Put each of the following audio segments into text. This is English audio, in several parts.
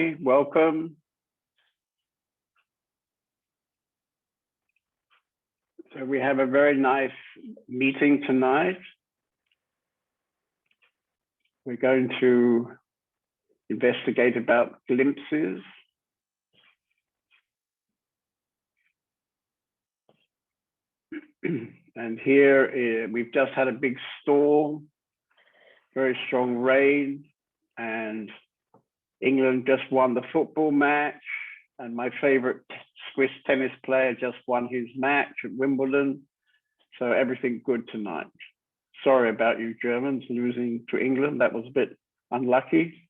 everybody. Welcome. So we have a very nice meeting tonight. We're going to investigate about glimpses. And here we've just had a big storm, very strong rain, and England just won the football match. And my favorite Swiss tennis player just won his match at Wimbledon. So everything good tonight. Sorry about you Germans losing to England. That was a bit unlucky.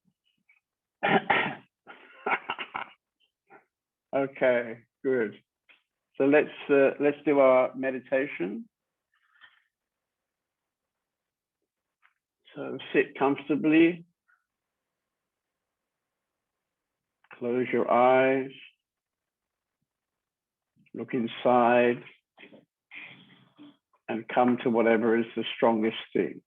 Okay, good. So let's do our meditation. So sit comfortably. Close your eyes. Look inside and come to whatever is the strongest thing.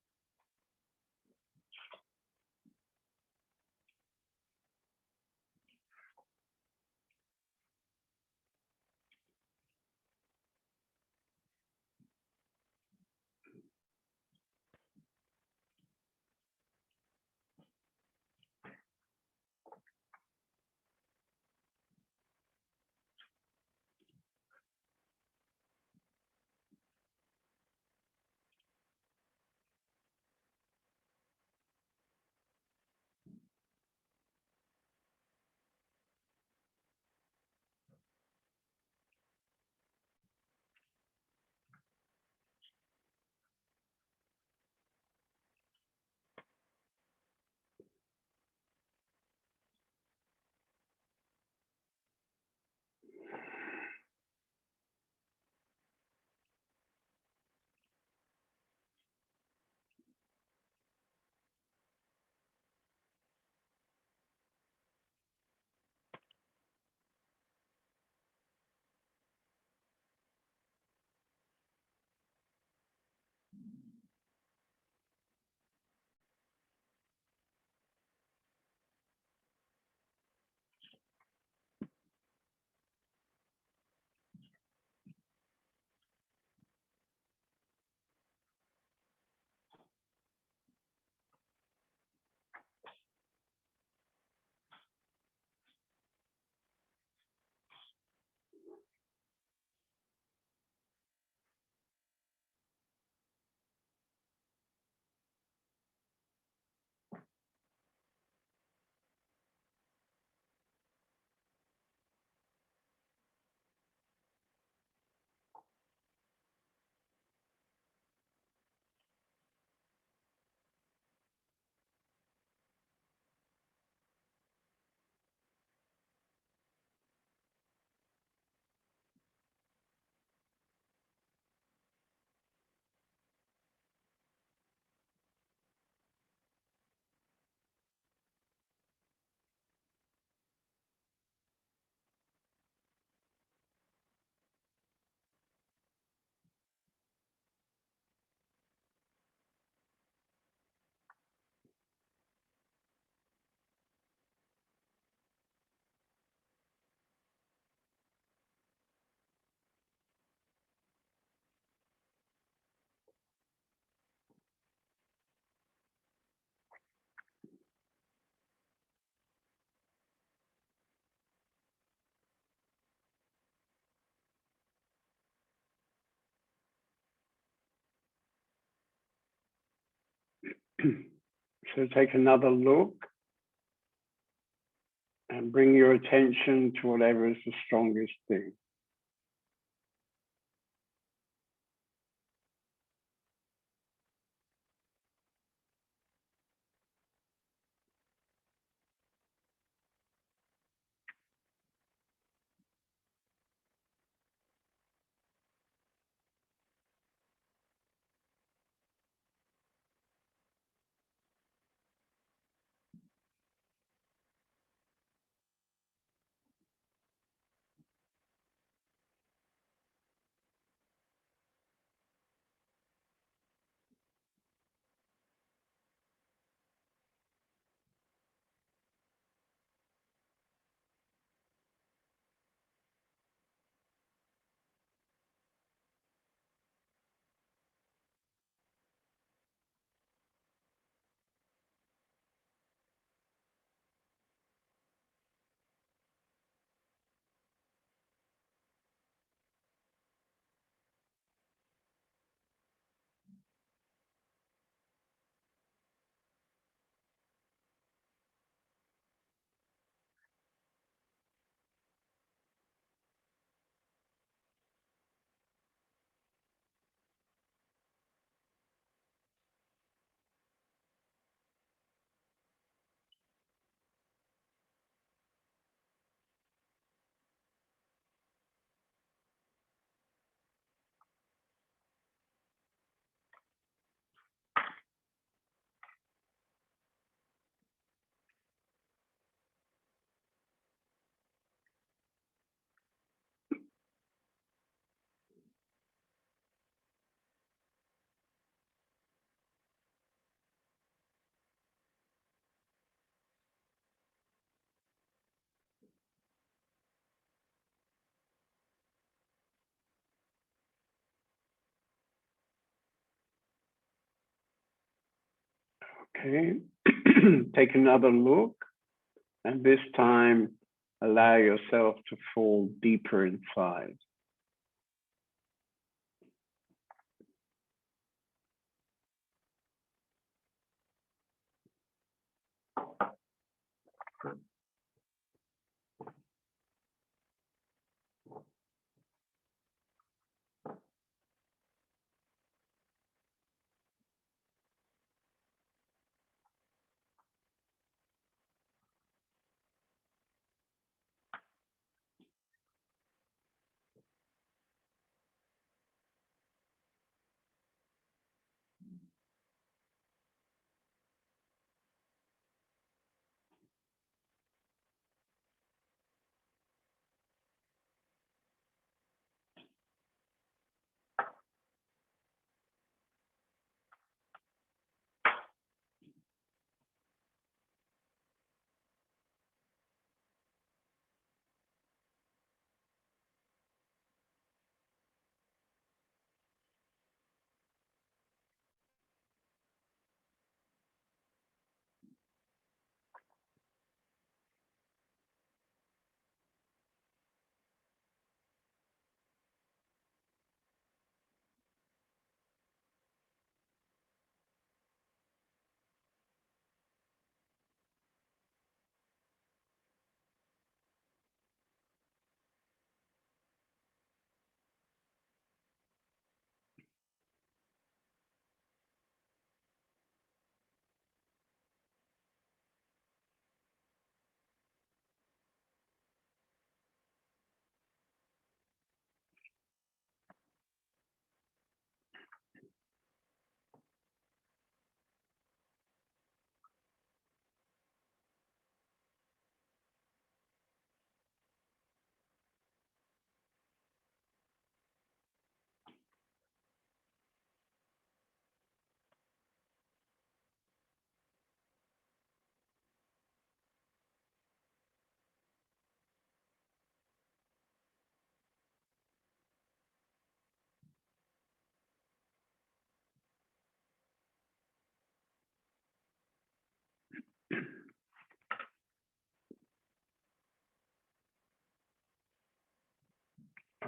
So take another look and bring your attention to whatever is the strongest thing. Okay, take another look, and this time allow yourself to fall deeper inside.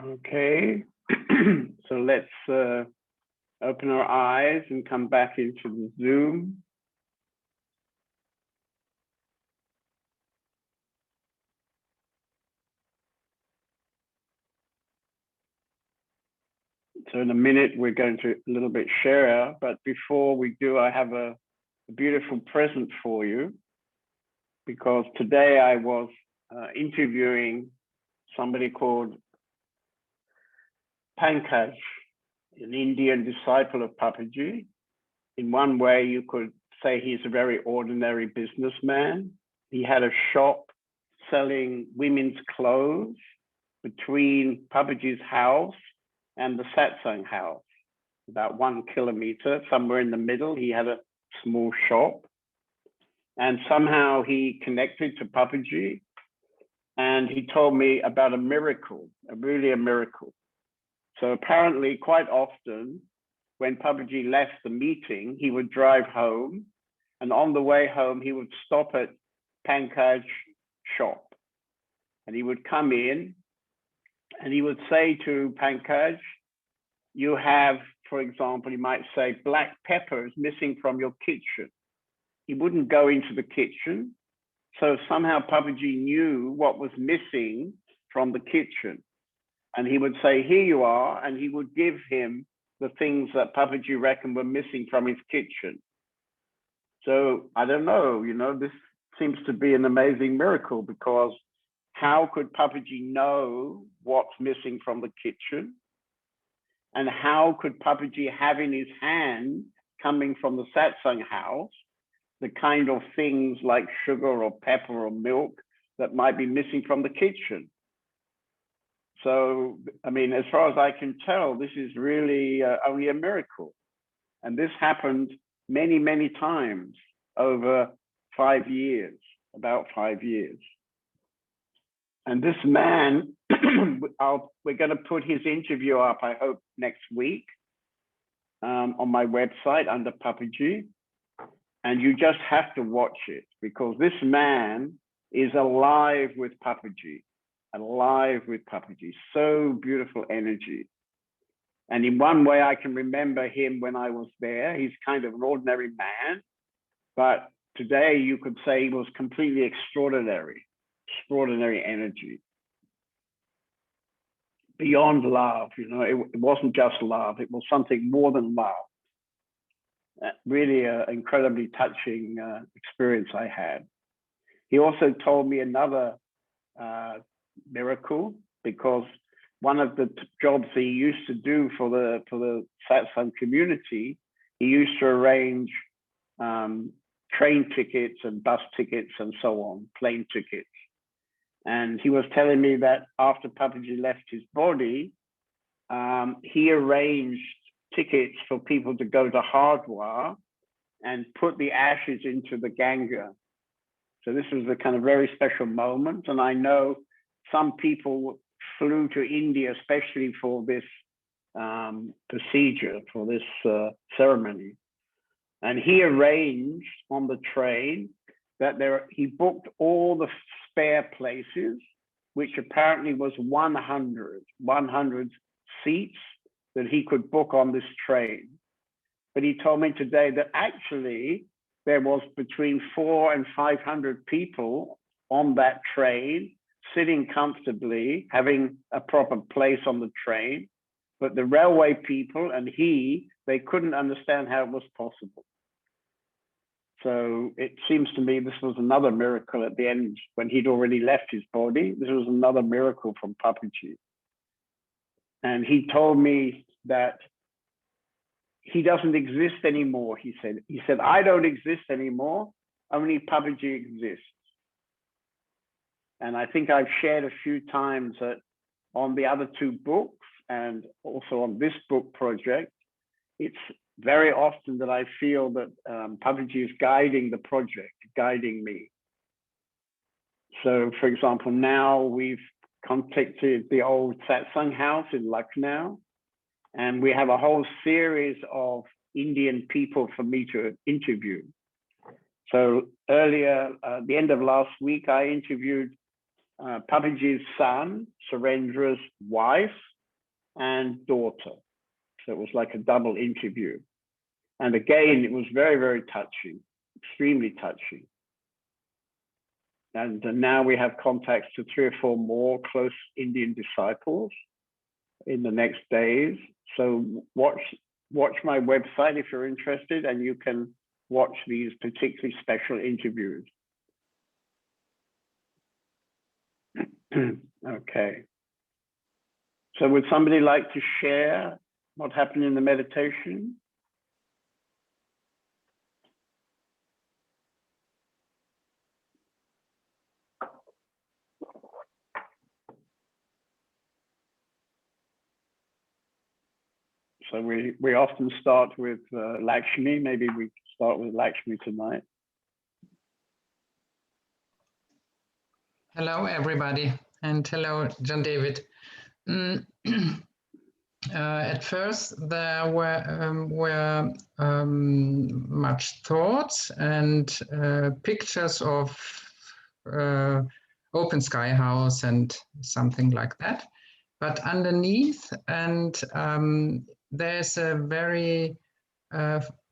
Okay, so let's open our eyes and come back into the Zoom. So in a minute, we're going to a little bit share, but before we do, I have a beautiful present for you, because today I was interviewing somebody called Pankaj, an Indian disciple of Papaji. In one way, you could say he's a very ordinary businessman. He had a shop selling women's clothes between Papaji's house and the satsang house, about 1 kilometer, somewhere in the middle. He had a small shop, and somehow he connected to Papaji, and he told me about a miracle, really a miracle. So apparently, quite often, when Papaji left the meeting, he would drive home, and on the way home, he would stop at Pankaj's shop, and he would come in, and he would say to Pankaj, you have, for example, he might say, black peppers missing from your kitchen. He wouldn't go into the kitchen. So somehow Papaji knew what was missing from the kitchen. And he would say, here you are. And he would give him the things that Papaji reckoned were missing from his kitchen. So I don't know, this seems to be an amazing miracle, because how could Papaji know what's missing from the kitchen? And how could Papaji have in his hand, coming from the satsang house, the kind of things like sugar or pepper or milk that might be missing from the kitchen? So, I mean, as far as I can tell, this is really only a miracle. And this happened many, many times over 5 years, about 5 years. And this man, we're going to put his interview up, I hope, next week on my website under Papaji. And you just have to watch it, because this man is alive with Papaji, alive with Papaji. So beautiful energy. And in one way, I can remember him when I was there. He's kind of an ordinary man, but today you could say he was completely extraordinary, extraordinary energy. Beyond love, you know, it wasn't just love, it was something more than love. Really an incredibly touching experience I had. He also told me another miracle, because one of the jobs he used to do for the satsang community, he used to arrange train tickets and bus tickets and so on, plane tickets. And he was telling me that after Papaji left his body, he arranged tickets for people to go to Hardwar and put the ashes into the Ganga. So this was a kind of very special moment. And I know some people flew to India, especially for this procedure, for this ceremony. And he arranged on the train that he booked all the spare places, which apparently was 100 seats that he could book on this train. But he told me today that actually there was between 400 and 500 people on that train, sitting comfortably, having a proper place on the train. But the railway people and they couldn't understand how it was possible. So it seems to me this was another miracle at the end, when he'd already left his body. This was another miracle from Papaji. And he told me that he doesn't exist anymore, he said, I don't exist anymore, only Papaji exists. And I think I've shared a few times that on the other two books and also on this book project, it's very often that I feel that Papaji is guiding the project, guiding me. So for example, now we've contacted the old satsang house in Lucknow, and we have a whole series of Indian people for me to interview. So earlier, at the end of last week, I interviewed Papaji's son, Surendra's wife, and daughter. So it was like a double interview. And again, it was very, very touching, extremely touching. And now we have contacts to 3 or 4 more close Indian disciples in the next days. So watch my website if you're interested, and you can watch these particularly special interviews. Okay. So would somebody like to share what happened in the meditation? So we often start with Lakshmi. Maybe we start with Lakshmi tonight. Hello, everybody, and hello, John David. At first, there were much thoughts and pictures of open sky house and something like that. But underneath, and there's a very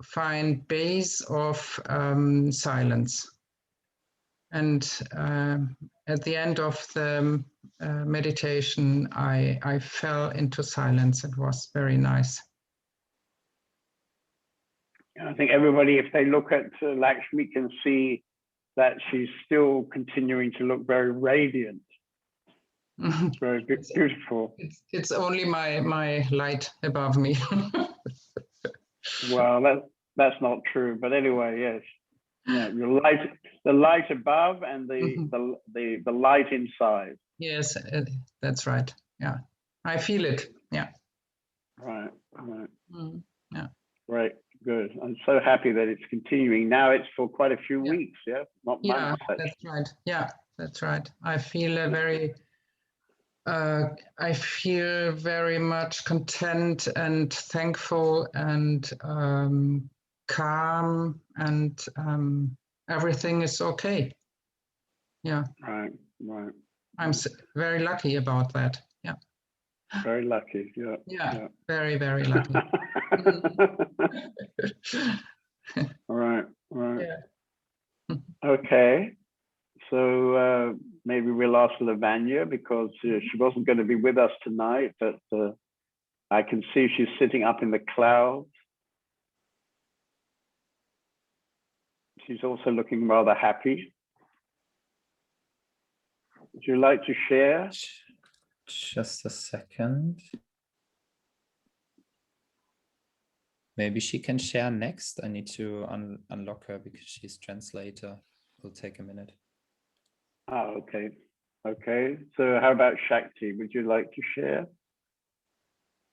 fine base of silence. And at the end of the meditation, I fell into silence. It was very nice. I think everybody, if they look at Lakshmi, can see that she's still continuing to look very radiant. It's very beautiful. It's only my light above me. Well, that's not true, but anyway, yes. Yeah, your light, the light above, and the light inside. Yes, that's right. Yeah, I feel it. Yeah. Right. Yeah. Right. Good. I'm so happy that it's continuing. Now it's for quite a few weeks. Yeah. Not months. Yeah, that's right. Yeah, that's right. I feel I feel very much content and thankful and calm, and everything is okay. Yeah. Right, right. I'm very lucky about that. Yeah. Very lucky. Yeah. Yeah. Very, very lucky. Right, right. Yeah. Okay. So maybe we'll ask Lavanya because she wasn't going to be with us tonight, but I can see she's sitting up in the clouds. She's also looking rather happy. Would you like to share? Just a second. Maybe she can share next. I need to unlock her because she's translator. It'll take a minute. Oh, okay. Okay. So how about Shakti? Would you like to share?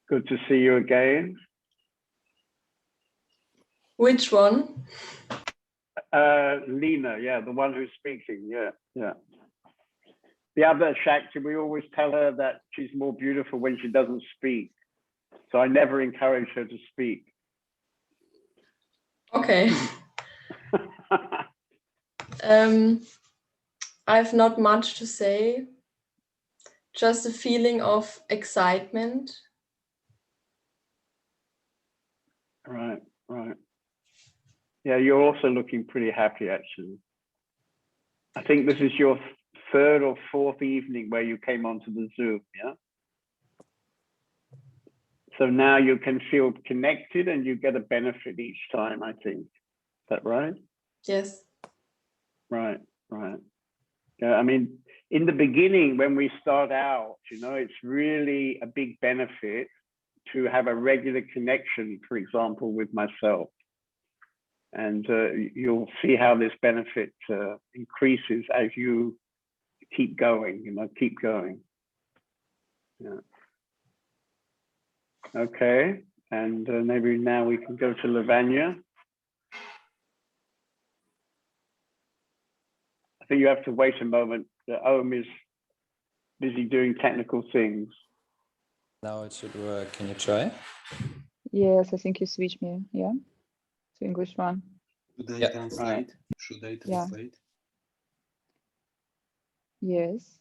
Good to see you again. Which one? Lena, yeah, the one who's speaking. Yeah, yeah. The other Shakti, we always tell her that she's more beautiful when she doesn't speak. So I never encourage her to speak. Okay. I have not much to say. Just a feeling of excitement. Right, right. Yeah, you're also looking pretty happy, actually. I think this is your third or fourth evening where you came onto the Zoom, yeah? So now you can feel connected and you get a benefit each time, I think. Is that right? Yes. Right, right. Yeah, I mean, in the beginning, when we start out, you know, it's really a big benefit to have a regular connection, for example, with myself. And you'll see how this benefit increases as you keep going, you know, keep going. Yeah. Okay, and maybe now we can go to Lavanya. I think you have to wait a moment. Om is busy doing technical things. Now it should work. Can you try? Yes, I think you switched me, yeah, to English one. Should I Yeah. translate? Right. Should I Yeah. translate? Yes.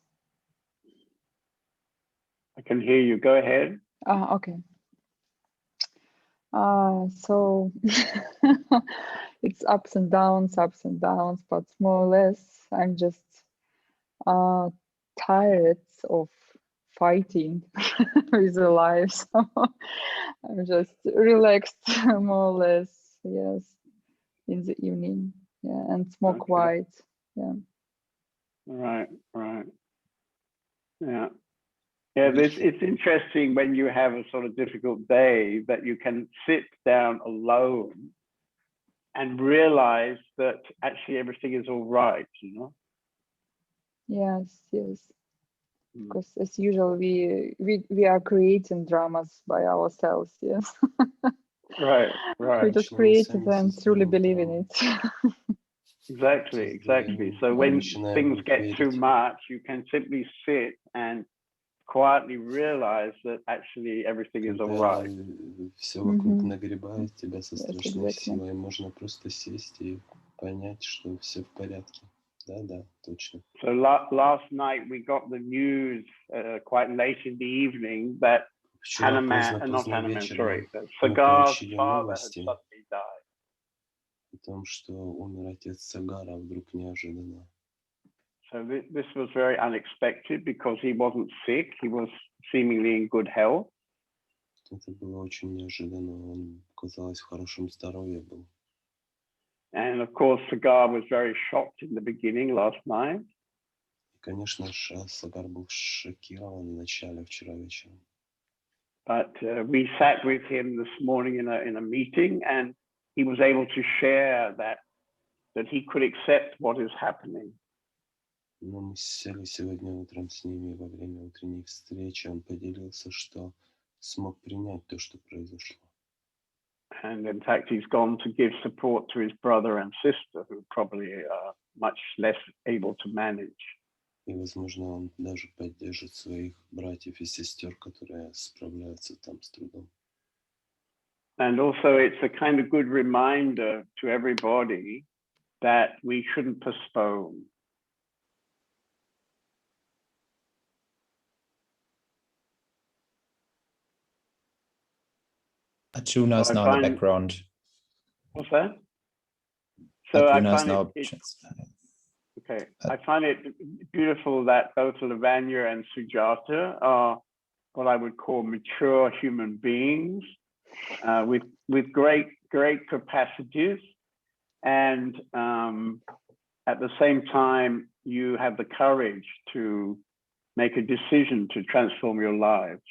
I can hear you. Go ahead. Okay. So it's ups and downs, but more or less I'm just tired of fighting with the life. So I'm just relaxed more or less, yes, in the evening. Yeah, and it's more Okay. quiet. Yeah. Right, right. Yeah. Yeah, it's interesting when you have a sort of difficult day that you can sit down alone and realize that actually everything is all right, you know? Yes, yes. Mm. Because as usual, we are creating dramas by ourselves. Yes, Right, we right. just Начинаем create сами it and со truly своего believe in драма. it. Exactly, exactly. Создаем, So when начинаем things в них get too верить. much, you can simply sit and quietly realize that actually everything is all Когда right. все вокруг Мгм. нагребает тебя со Yes, страшной exactly. силой, можно просто сесть и понять, что все в порядке. Да, точно. So last night we got the news quite late in the evening that Вчера not поздно Hannah Man, вечером sorry, мы Sagar's получили father had новости suddenly died. о том, что умер отец Сагара вдруг неожиданно. So this was very unexpected because he wasn't sick. He was seemingly in good health. Это было очень неожиданно. Он, казалось, в хорошем здоровье был. And of course, Sagar was very shocked in the beginning last night. И, конечно же, Сагар был шокирован в начале вчера вечером. But we sat with him this morning in a meeting, and he was able to share that he could accept what is happening. Но мы сели сегодня утром с ними во время утренней встречи. Он поделился, что смог принять то, что произошло. And in fact, he's gone to give support to his brother and sister, who probably are much less able to manage. И, возможно, он даже поддержит своих братьев и сестер, которые справляются там с трудом. And also it's a kind of good reminder to everybody that we shouldn't postpone. Arjuna is So I now in the find- background. What's that? So I Arjuna is find now okay. I find it beautiful that both Lavanya and Sujata are what I would call mature human beings with great capacities, and at the same time you have the courage to make a decision to transform your lives.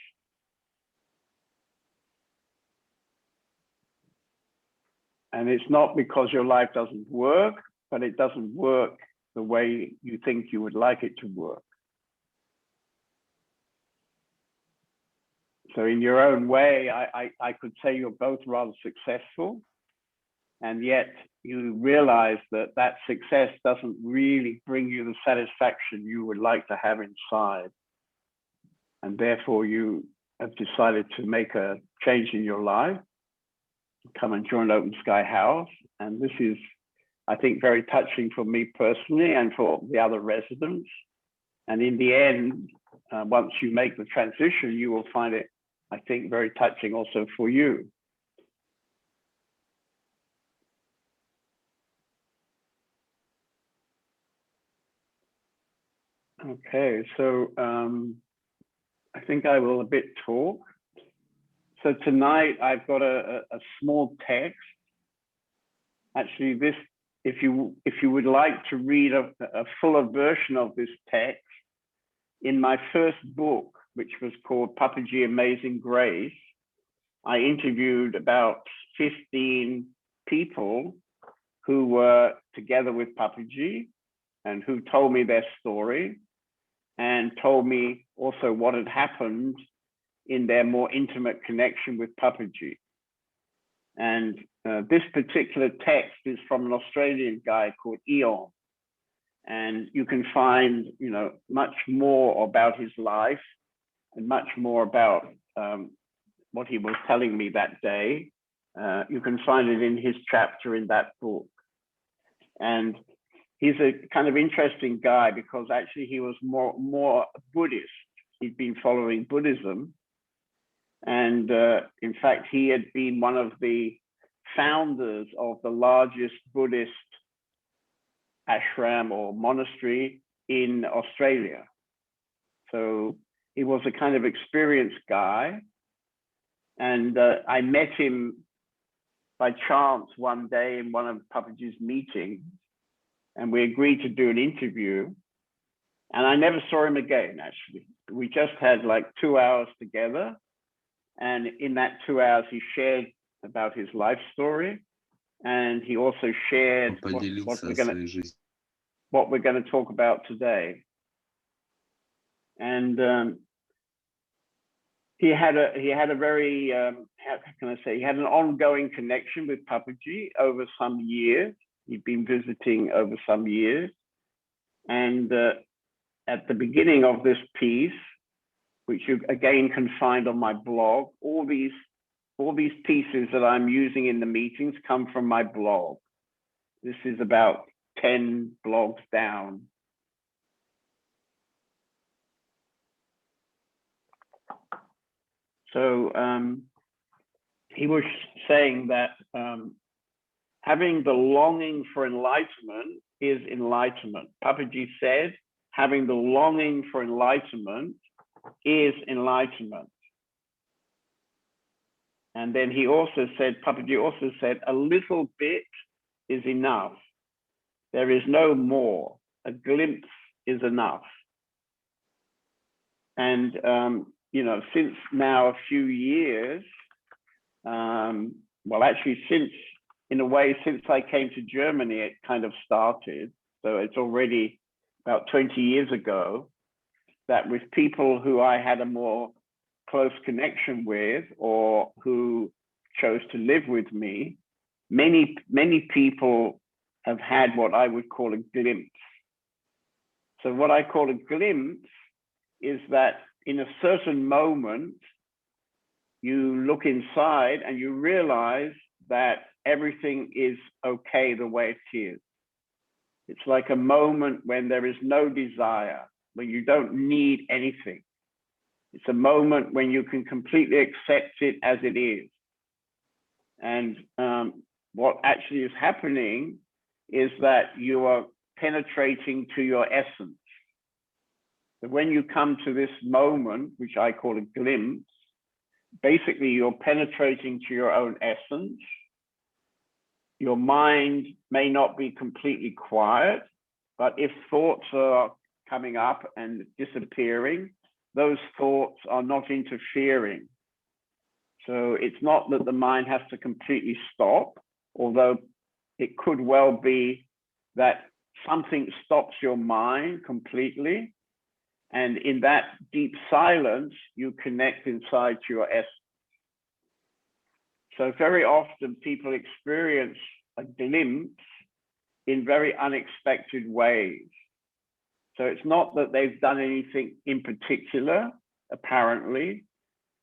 And it's not because your life doesn't work, but it doesn't work the way you think you would like it to work. So in your own way, I could say you're both rather successful, and yet you realize that that success doesn't really bring you the satisfaction you would like to have inside. And therefore you have decided to make a change in your life, come and join Open Sky House. And this is, I think, very touching for me personally and for the other residents. And in the end, once you make the transition, you will find it, I think, very touching also for you. Okay, so I think I will a bit talk. So tonight I've got a small text. Actually, this, if you would like to read a fuller version of this text, in my first book, which was called Papaji Amazing Grace, I interviewed about 15 people who were together with Papaji and who told me their story and told me also what had happened in their more intimate connection with Papaji. And this particular text is from an Australian guy called Eon. And you can find, you know, much more about his life and much more about what he was telling me that day. You can find it in his chapter in that book. And he's a kind of interesting guy because actually he was more Buddhist. He'd been following Buddhism. And in fact, he had been one of the founders of the largest Buddhist ashram or monastery in Australia. So he was a kind of experienced guy. And I met him by chance one day in one of Papaji's meetings, and we agreed to do an interview. And I never saw him again, actually. We just had like 2 hours together. And in that 2 hours, he shared about his life story. And he also shared what we're going to talk about today. And he had a very, how can I say, he had an ongoing connection with Papaji over some years. He'd been visiting over some years. And at the beginning of this piece, which you again can find on my blog, all these pieces that I'm using in the meetings come from my blog. This is about 10 blogs down. So he was saying that having the longing for enlightenment is enlightenment. Papaji said, having the longing for enlightenment is enlightenment. And then he also said, Papaji also said, a little bit is enough. There is no more. A glimpse is enough. And, you know, since now a few years, well, actually, in a way, since I came to Germany, it kind of started. So it's already about 20 years ago that with people who I had a more close connection with or who chose to live with me, many people have had what I would call a glimpse. So what I call a glimpse is that in a certain moment, you look inside and you realize that everything is okay the way it is. It's like a moment when there is no desire, when you don't need anything. It's a moment when you can completely accept it as it is. And what actually is happening is that you are penetrating to your essence. So when you come to this moment, which I call a glimpse, basically you're penetrating to your own essence. Your mind may not be completely quiet, but if thoughts are coming up and disappearing, those thoughts are not interfering. So it's not that the mind has to completely stop, although it could well be that something stops your mind completely. And in that deep silence, you connect inside to your essence. So very often people experience a glimpse in very unexpected ways. So it's not that they've done anything in particular, apparently.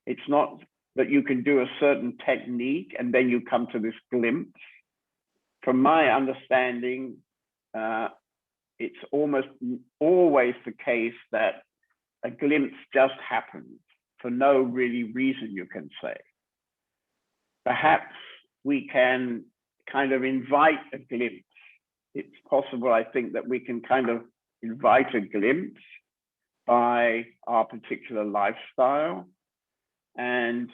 It's not that you can do a certain technique and then you come to this glimpse. From my understanding, it's almost always the case that a glimpse just happens for no really reason, you can say. Perhaps we can kind of invite a glimpse. It's possible, I think, that we can kind of invite a glimpse by our particular lifestyle and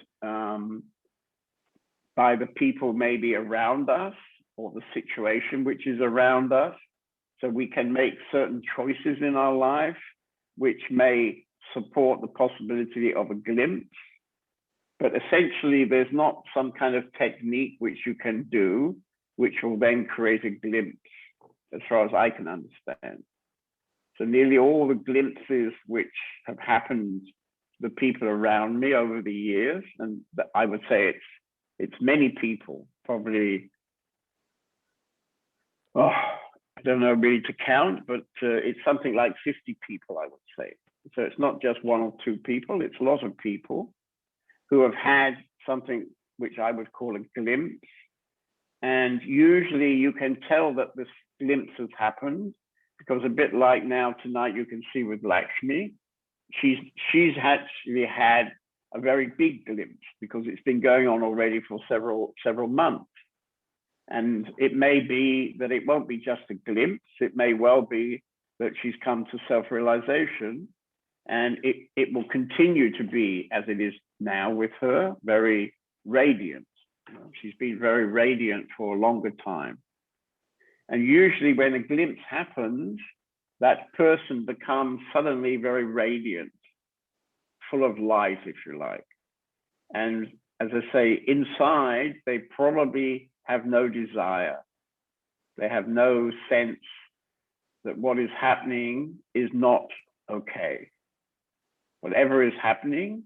by the people maybe around us or the situation which is around us. So we can make certain choices in our life which may support the possibility of a glimpse. But essentially, there's not some kind of technique which you can do, which will then create a glimpse, as far as I can understand. So nearly all the glimpses which have happened to the people around me over the years, and I would say it's many people, probably, I don't know really to count, but it's something like 50 people, I would say. So it's not just one or two people, it's a lot of people who have had something which I would call a glimpse. And usually you can tell that this glimpse has happened because a bit like now tonight, you can see with Lakshmi, she's actually had a very big glimpse because it's been going on already for several months. And it may be that it won't be just a glimpse. It may well be that she's come to self-realization, and it will continue to be as it is now with her, very radiant. She's been very radiant for a longer time. And usually when a glimpse happens, that person becomes suddenly very radiant, full of light, if you like. And as I say, inside, they probably have no desire. They have no sense that what is happening is not okay. Whatever is happening,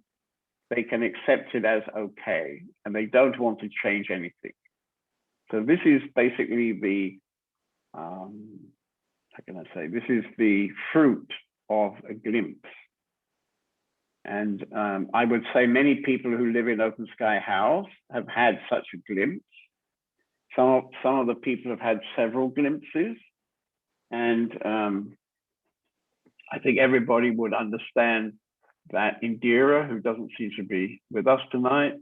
they can accept it as okay, and they don't want to change anything. So this is basically the, how can I say, this is the fruit of a glimpse. And I would say many people who live in Open Sky House have had such a glimpse. Some of the people have had several glimpses, and I think everybody would understand that Indira, who doesn't seem to be with us tonight,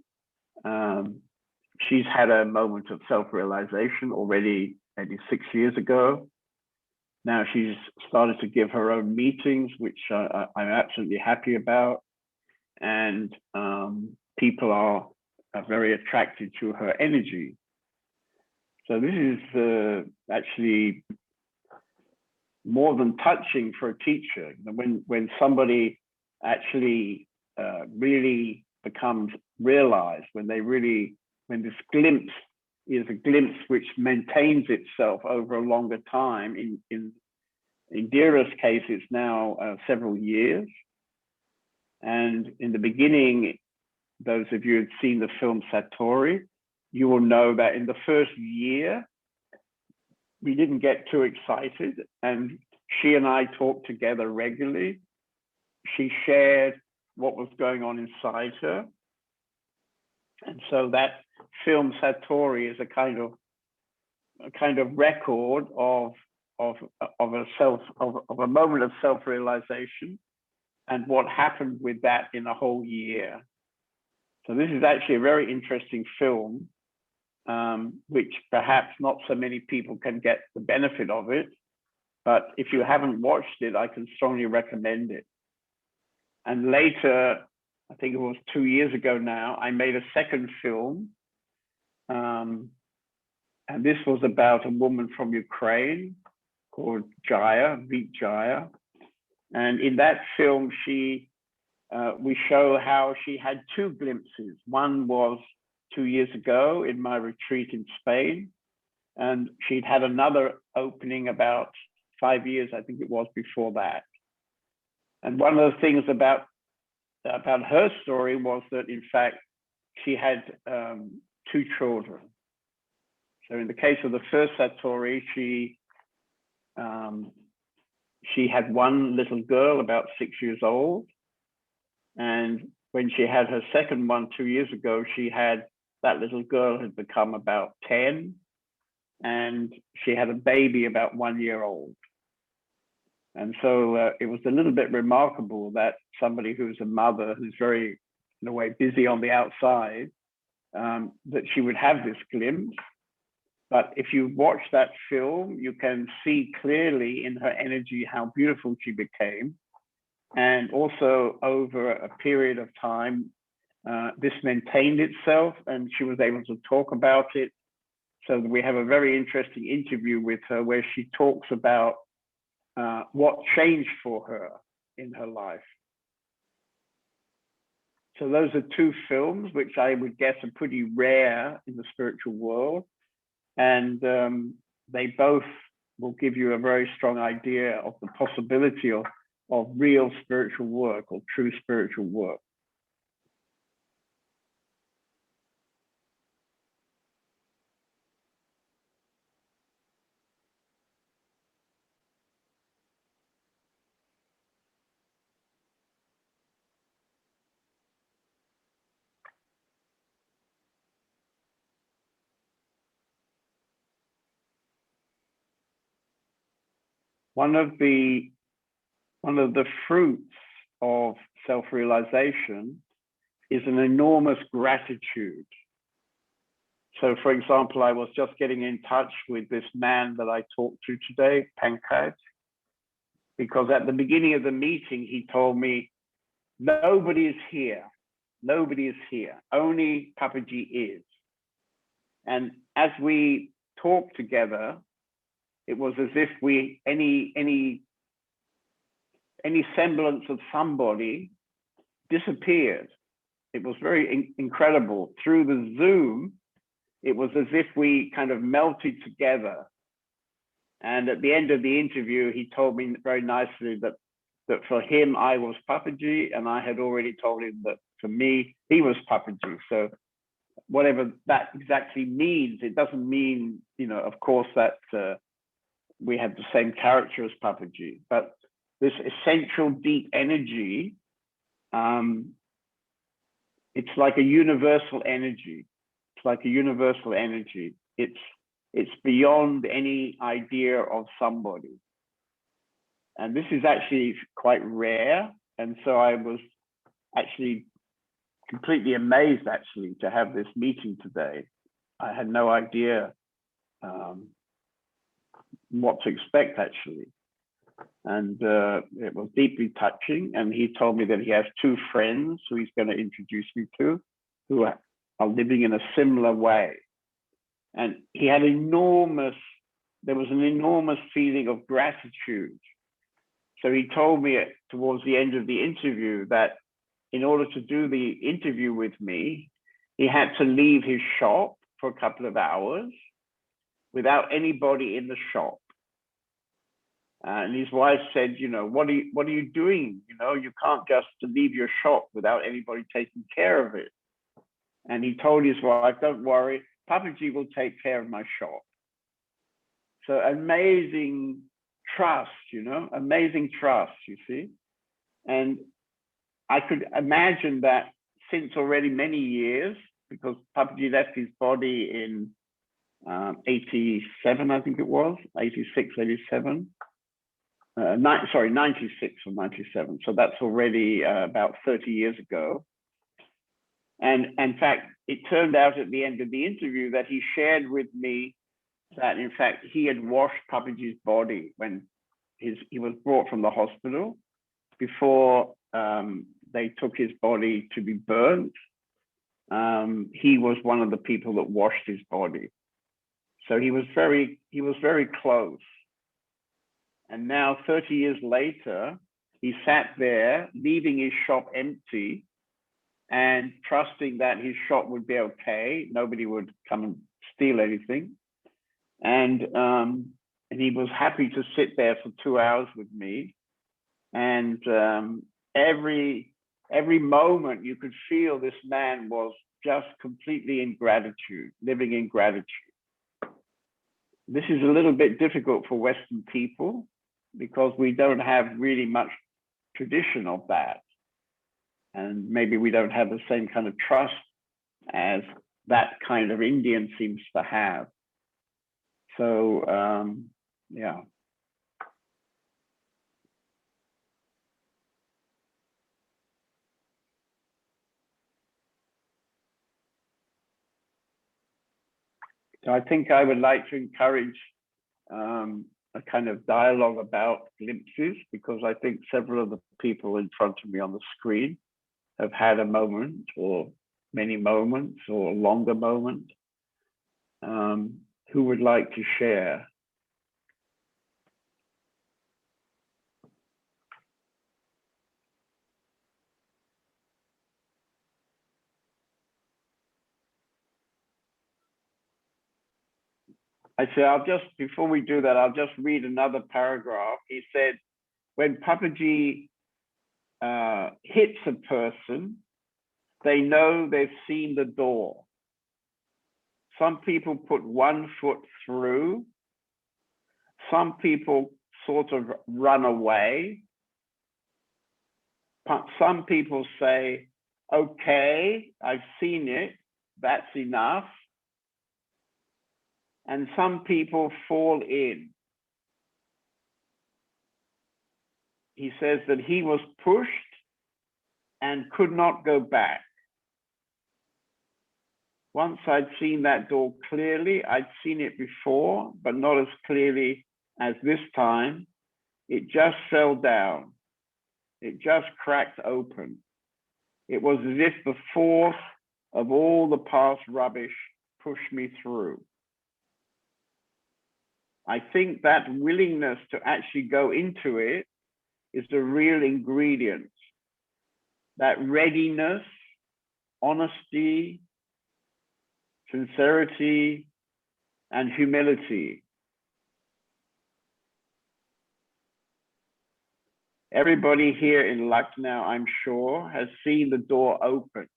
she's had a moment of self-realization already maybe 6 years ago. Now she's started to give her own meetings, which I'm absolutely happy about. And people are very attracted to her energy. So this is actually more than touching for a teacher. When somebody actually really becomes realized, when this glimpse is a glimpse which maintains itself over a longer time. In Indira's case, it's now several years. And in the beginning, those of you who've seen the film Satori, you will know that in the first year, we didn't get too excited, and she and I talked together regularly. She shared what was going on inside her. And so that film Satori is a kind of record of a moment of self-realization and what happened with that in a whole year. So this is actually a very interesting film, which perhaps not so many people can get the benefit of it. But if you haven't watched it, I can strongly recommend it. And later, I think it was 2 years ago now, I made a second film. And this was about a woman from Ukraine called Jaya. And in that film, we show how she had two glimpses. One was 2 years ago in my retreat in Spain, and she'd had another opening about 5 years, I think it was, before that. And one of the things about her story was that, in fact, she had 2 children. So in the case of the first Satori, she had one little girl about 6 years old. And when she had her second one 2 years ago, that little girl had become about 10, and she had a baby about 1 year old. And so it was a little bit remarkable that somebody who's a mother, who's very, in a way, busy on the outside, that she would have this glimpse. But if you watch that film, you can see clearly in her energy how beautiful she became. And also over a period of time, this maintained itself and she was able to talk about it. So we have a very interesting interview with her where she talks about what changed for her in her life. So those are 2 films, which I would guess are pretty rare in the spiritual world. And they both will give you a very strong idea of the possibility of real spiritual work or true spiritual work. One of the fruits of self-realization is an enormous gratitude. So, for example, I was just getting in touch with this man that I talked to today, Pankaj, because at the beginning of the meeting, he told me, nobody is here. Nobody is here. Only Papaji is. And as we talked together, it was as if any semblance of somebody disappeared. It was very incredible. Through the Zoom, it was as if we kind of melted together. And at the end of the interview, he told me very nicely that for him, I was Papaji, and I had already told him that for me, he was Papaji. So whatever that exactly means, it doesn't mean, of course, that we have the same character as Papaji, but this essential deep energy, it's like a universal energy. It's like a universal energy. It's beyond any idea of somebody. And this is actually quite rare. And so I was actually completely amazed actually to have this meeting today. I had no idea what to expect actually. And it was deeply touching. And he told me that he has 2 friends who he's going to introduce me to, who are living in a similar way. And he had there was an enormous feeling of gratitude. So he told me towards the end of the interview that in order to do the interview with me, he had to leave his shop for a couple of hours without anybody in the shop. And his wife said, what are you doing? You can't just leave your shop without anybody taking care of it. And he told his wife, don't worry, Papaji will take care of my shop. So amazing trust, amazing trust, you see. And I could imagine that since already many years, because Papaji left his body in 87, I think it was, 86, 87. 96 or 97. So that's already about 30 years ago. And in fact, it turned out at the end of the interview that he shared with me that, in fact, he had washed Papaji's body when he was brought from the hospital before they took his body to be burnt. He was one of the people that washed his body. So he was very close. And now 30 years later, he sat there leaving his shop empty and trusting that his shop would be okay. Nobody would come and steal anything. And he was happy to sit there for 2 hours with me. And every moment you could feel this man was just completely in gratitude, living in gratitude. This is a little bit difficult for Western people because we don't have really much tradition of that. And maybe we don't have the same kind of trust as that kind of Indian seems to have. So, yeah. So I think I would like to encourage a kind of dialogue about glimpses, because I think several of the people in front of me on the screen have had a moment or many moments or a longer moment. Who would like to share? I say, before we do that, I'll just read another paragraph. He said, when Papaji hits a person, they know they've seen the door. Some people put one foot through. Some people sort of run away. Some people say, okay, I've seen it, that's enough. And some people fall in. He says that he was pushed and could not go back. Once I'd seen that door clearly, I'd seen it before, but not as clearly as this time. It just fell down. It just cracked open. It was as if the force of all the past rubbish pushed me through. I think that willingness to actually go into it is the real ingredient. That readiness, honesty, sincerity, and humility. Everybody here in Lucknow, I'm sure, has seen the door open.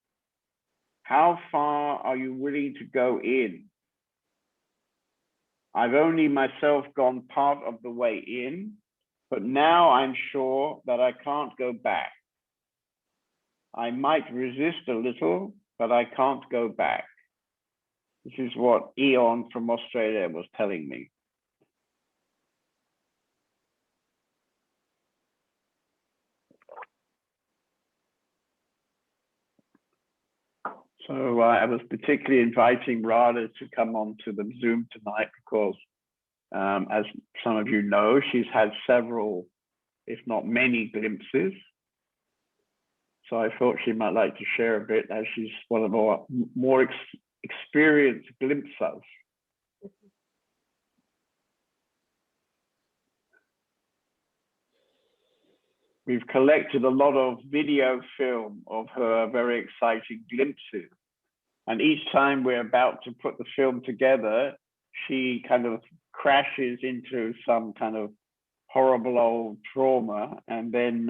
How far are you willing to go in? I've only myself gone part of the way in, but now I'm sure that I can't go back. I might resist a little, but I can't go back. This is what Eon from Australia was telling me. So I was particularly inviting Radha to come on to the Zoom tonight because, as some of you know, she's had several, if not many, glimpses. So I thought she might like to share a bit, as she's one of our more experienced glimpsers. We've collected a lot of video film of her very exciting glimpses. And each time we're about to put the film together, she kind of crashes into some kind of horrible old trauma. And then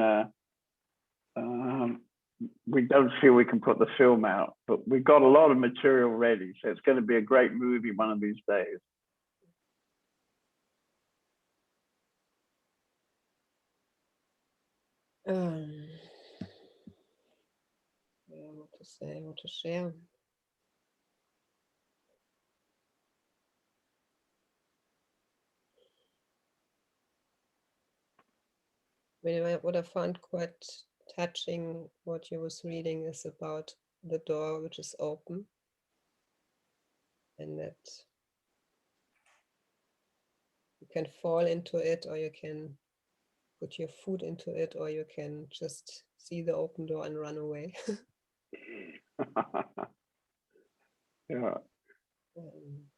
we don't feel we can put the film out, but we've got a lot of material ready. So it's going to be a great movie one of these days. Yeah, what to say, what to share. mean, what I found quite touching, what you was reading, is about the door which is open, and that you can fall into it, or you can put your foot into it, or you can just see the open door and run away. Yeah. Um,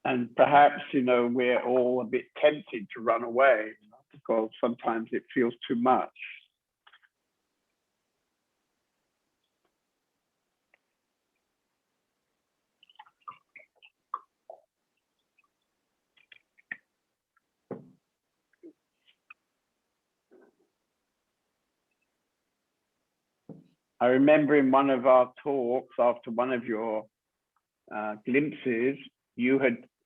And perhaps, we're all a bit tempted to run away, because sometimes it feels too much. I remember in one of our talks, after one of your glimpses,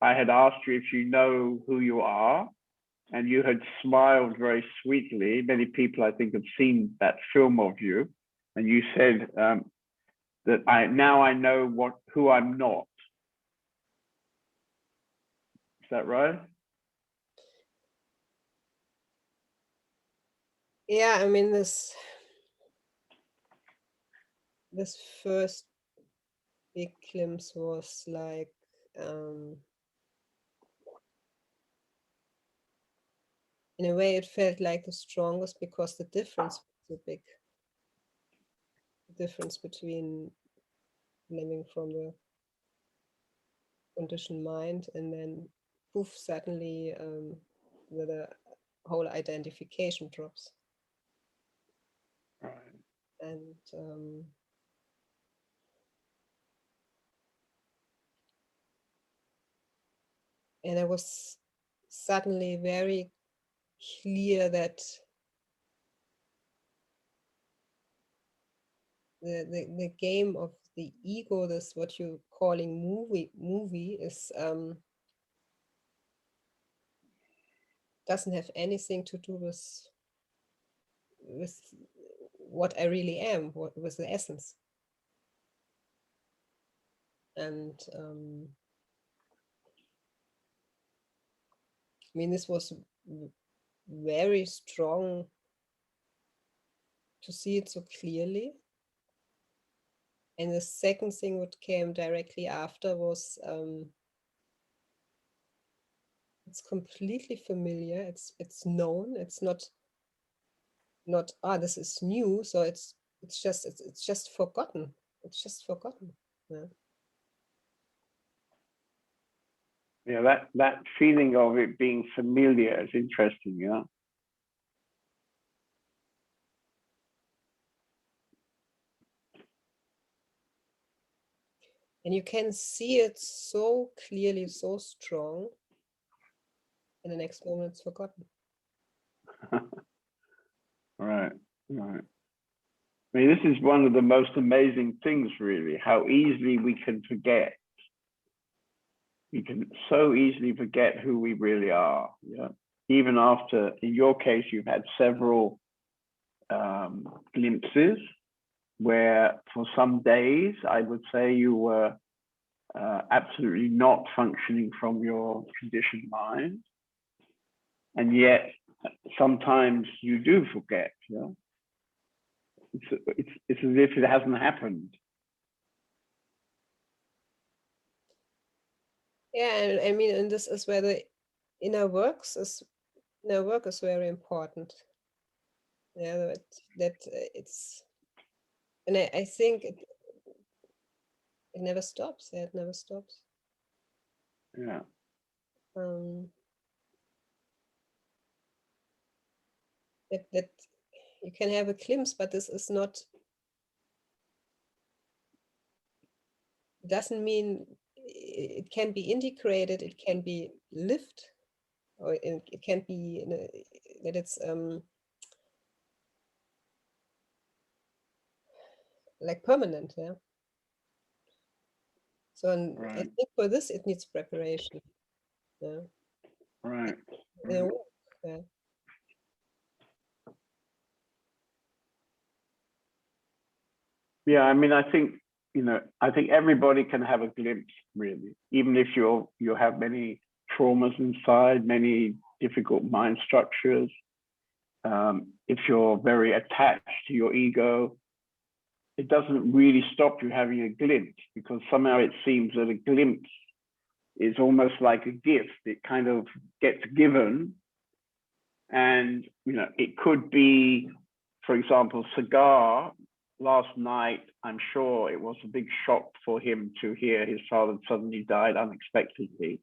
I had asked you if you know who you are, and you had smiled very sweetly. Many people, I think, have seen that film of you, and you said that I know who I'm not. Is that right? yeah, I mean, this first big glimpse was like, in a way it felt like the strongest, because the difference was so big. The difference between living from the conditioned mind and then poof, suddenly the whole identification drops. Right. And I was suddenly very clear that the game of the ego, this what you're calling movie is doesn't have anything to do with what I really am, with the essence. And I mean, this was very strong to see it so clearly. And the second thing what came directly after was it's completely familiar. It's known. It's not this is new. So it's just forgotten. It's just forgotten. Yeah. Yeah, that feeling of it being familiar is interesting, yeah. And you can see it so clearly, so strong, and the next moment it's forgotten. Right. I mean, this is one of the most amazing things, really, how easily we can forget. We can so easily forget who we really are. Yeah. Even after, in your case, you've had several glimpses where for some days, I would say you were absolutely not functioning from your conditioned mind. And yet sometimes you do forget. Yeah? It's as if it hasn't happened. Yeah, and I mean, and this is where the inner work is very important. Yeah, that it's, and I think it never stops. Yeah, it never stops. Yeah. That you can have a glimpse, but this is not. Doesn't mean it can be integrated. It can be lived, or it can be that it's like permanent. Yeah. So Right. I think for this it needs preparation. Yeah. Right. Yeah. Yeah. Yeah, I mean, I think everybody can have a glimpse, really, even if you have many traumas inside, many difficult mind structures, if you're very attached to your ego, it doesn't really stop you having a glimpse, because somehow it seems that a glimpse is almost like a gift. It kind of gets given, and it could be, for example, Cigar. Last night, I'm sure it was a big shock for him to hear his father suddenly died unexpectedly,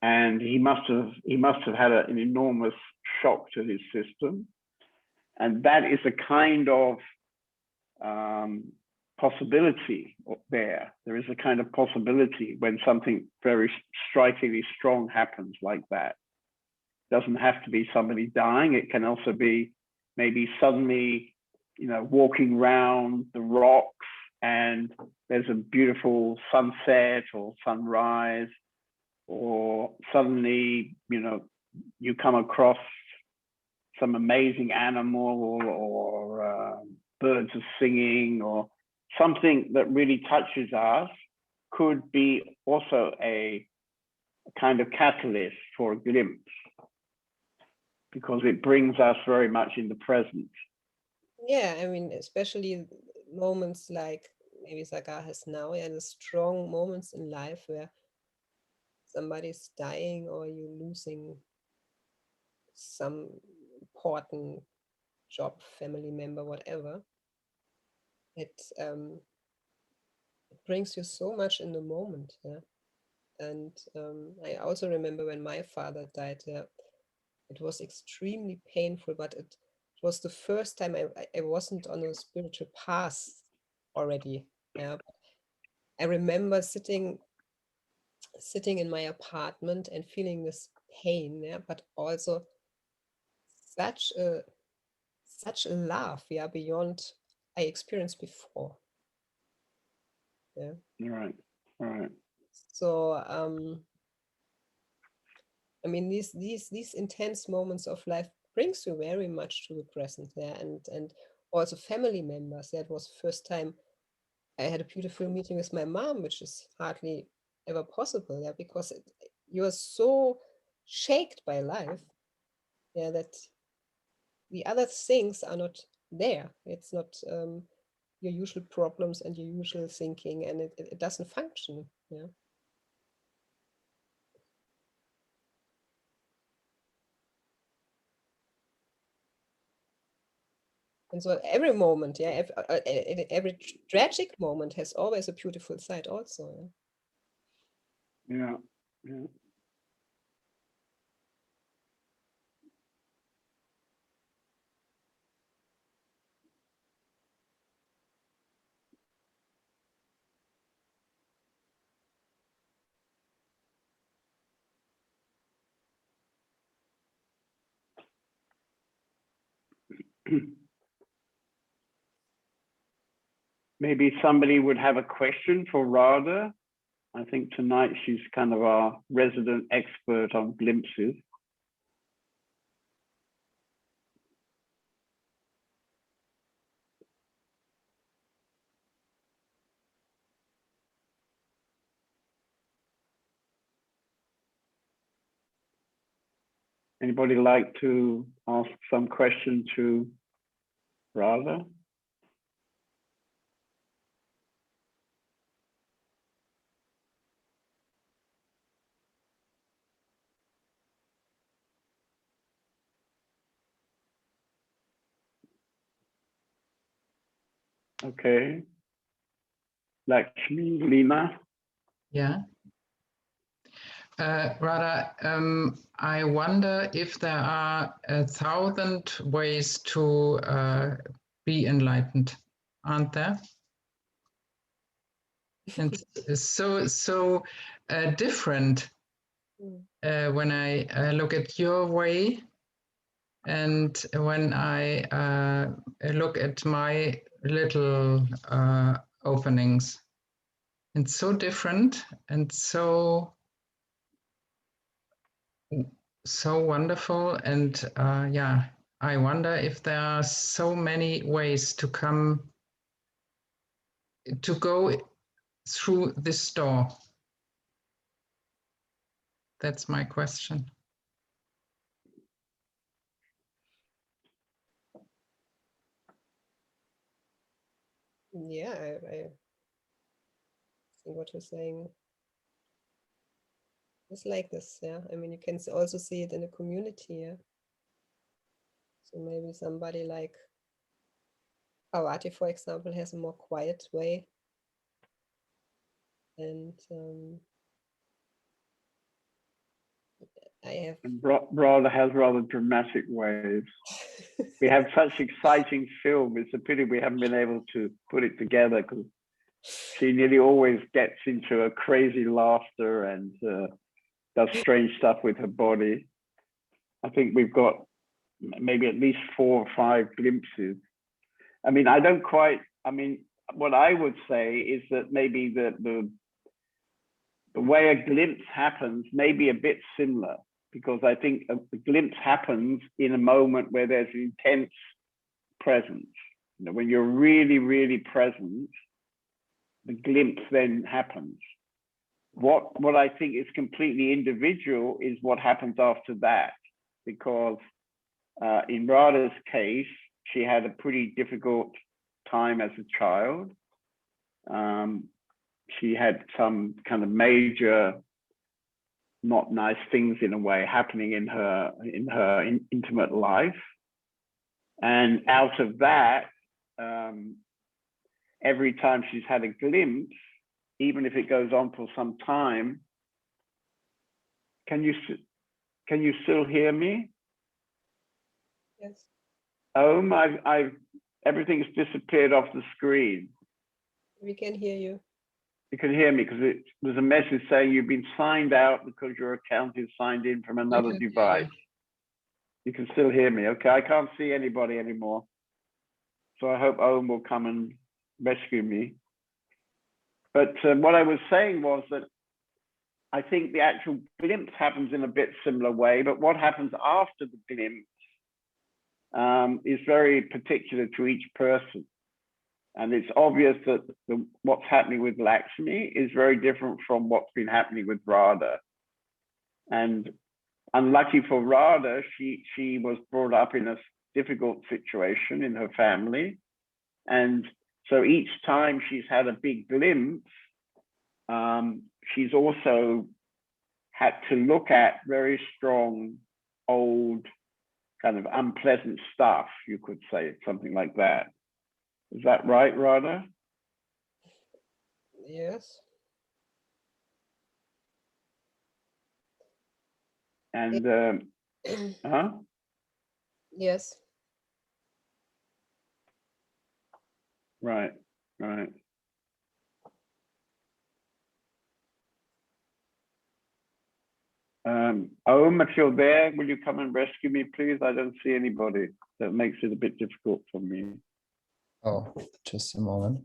and he must have had an enormous shock to his system, and that is a kind of possibility there. There is a kind of possibility when something very strikingly strong happens like that. It doesn't have to be somebody dying. It can also be maybe suddenly, walking around the rocks and there's a beautiful sunset or sunrise, or suddenly, you come across some amazing animal, or birds are singing, or something that really touches us. Could be also a kind of catalyst for a glimpse, because it brings us very much in the present. Yeah, I mean, especially moments like maybe Saga has now, yeah, the strong moments in life where somebody's dying or you're losing some important job, family member, whatever. It brings you so much in the moment, yeah. And I also remember when my father died, yeah, it was extremely painful, but it was the first time I wasn't on a spiritual path already. Yeah, I remember sitting in my apartment and feeling this pain, yeah, but also such a love, yeah, beyond I experienced before. Yeah. Right. So I mean, these intense moments of life brings you very much to the present, yeah, and also family members. That was the first time I had a beautiful meeting with my mom, which is hardly ever possible, yeah, because you are so shaked by life, yeah, that the other things are not there. It's not your usual problems and your usual thinking, and it doesn't function, yeah. And so every moment, yeah, every tragic moment has always a beautiful side also. Yeah. Maybe somebody would have a question for Radha. I think tonight she's kind of our resident expert on glimpses. Anybody like to ask some question to Radha? Okay. Lakshmi, Lina. Yeah. Radha, I wonder if there are 1,000 ways to be enlightened, aren't there? And so different when I look at your way and when I look at my little openings. It's so different and so wonderful. And yeah, I wonder if there are so many ways to go through this door. That's my question. Yeah, I think what you're saying is like this. Yeah, I mean, you can also see it in the community. Yeah. So maybe somebody like Awati, for example, has a more quiet way, and I have. And Brada has rather dramatic ways. We have such exciting film. It's a pity we haven't been able to put it together, because she nearly always gets into a crazy laughter and does strange stuff with her body. I think we've got maybe at least 4 or 5 glimpses. I mean, I don't quite, I mean, what I would say is that maybe the way a glimpse happens may be a bit similar, because I think a glimpse happens in a moment where there's intense presence. You know, when you're really, really present, the glimpse then happens. What I think is completely individual is what happens after that, because in Radha's case, she had a pretty difficult time as a child. She had some kind of major, not nice things in a way happening in her intimate life, and out of that, every time she's had a glimpse, even if it goes on for some time. Can you still hear me? Yes. I've everything's disappeared off the screen. We can hear you. You can hear me, because it was a message saying you've been signed out because your account is signed in from another device. You can still hear me. Okay, I can't see anybody anymore. So I hope Owen will come and rescue me. But what I was saying was that I think the actual glimpse happens in a bit similar way, but what happens after the glimpse is very particular to each person. And it's obvious that what's happening with Lakshmi is very different from what's been happening with Radha. And unlucky for Radha, she was brought up in a difficult situation in her family. And so each time she's had a big glimpse, she's also had to look at very strong, old, kind of unpleasant stuff, you could say, something like that. Is that right, Radha? Yes. And Yes. Right. Om, if you're there, will you come and rescue me, please? I don't see anybody. That makes it a bit difficult for me. Oh, just a moment.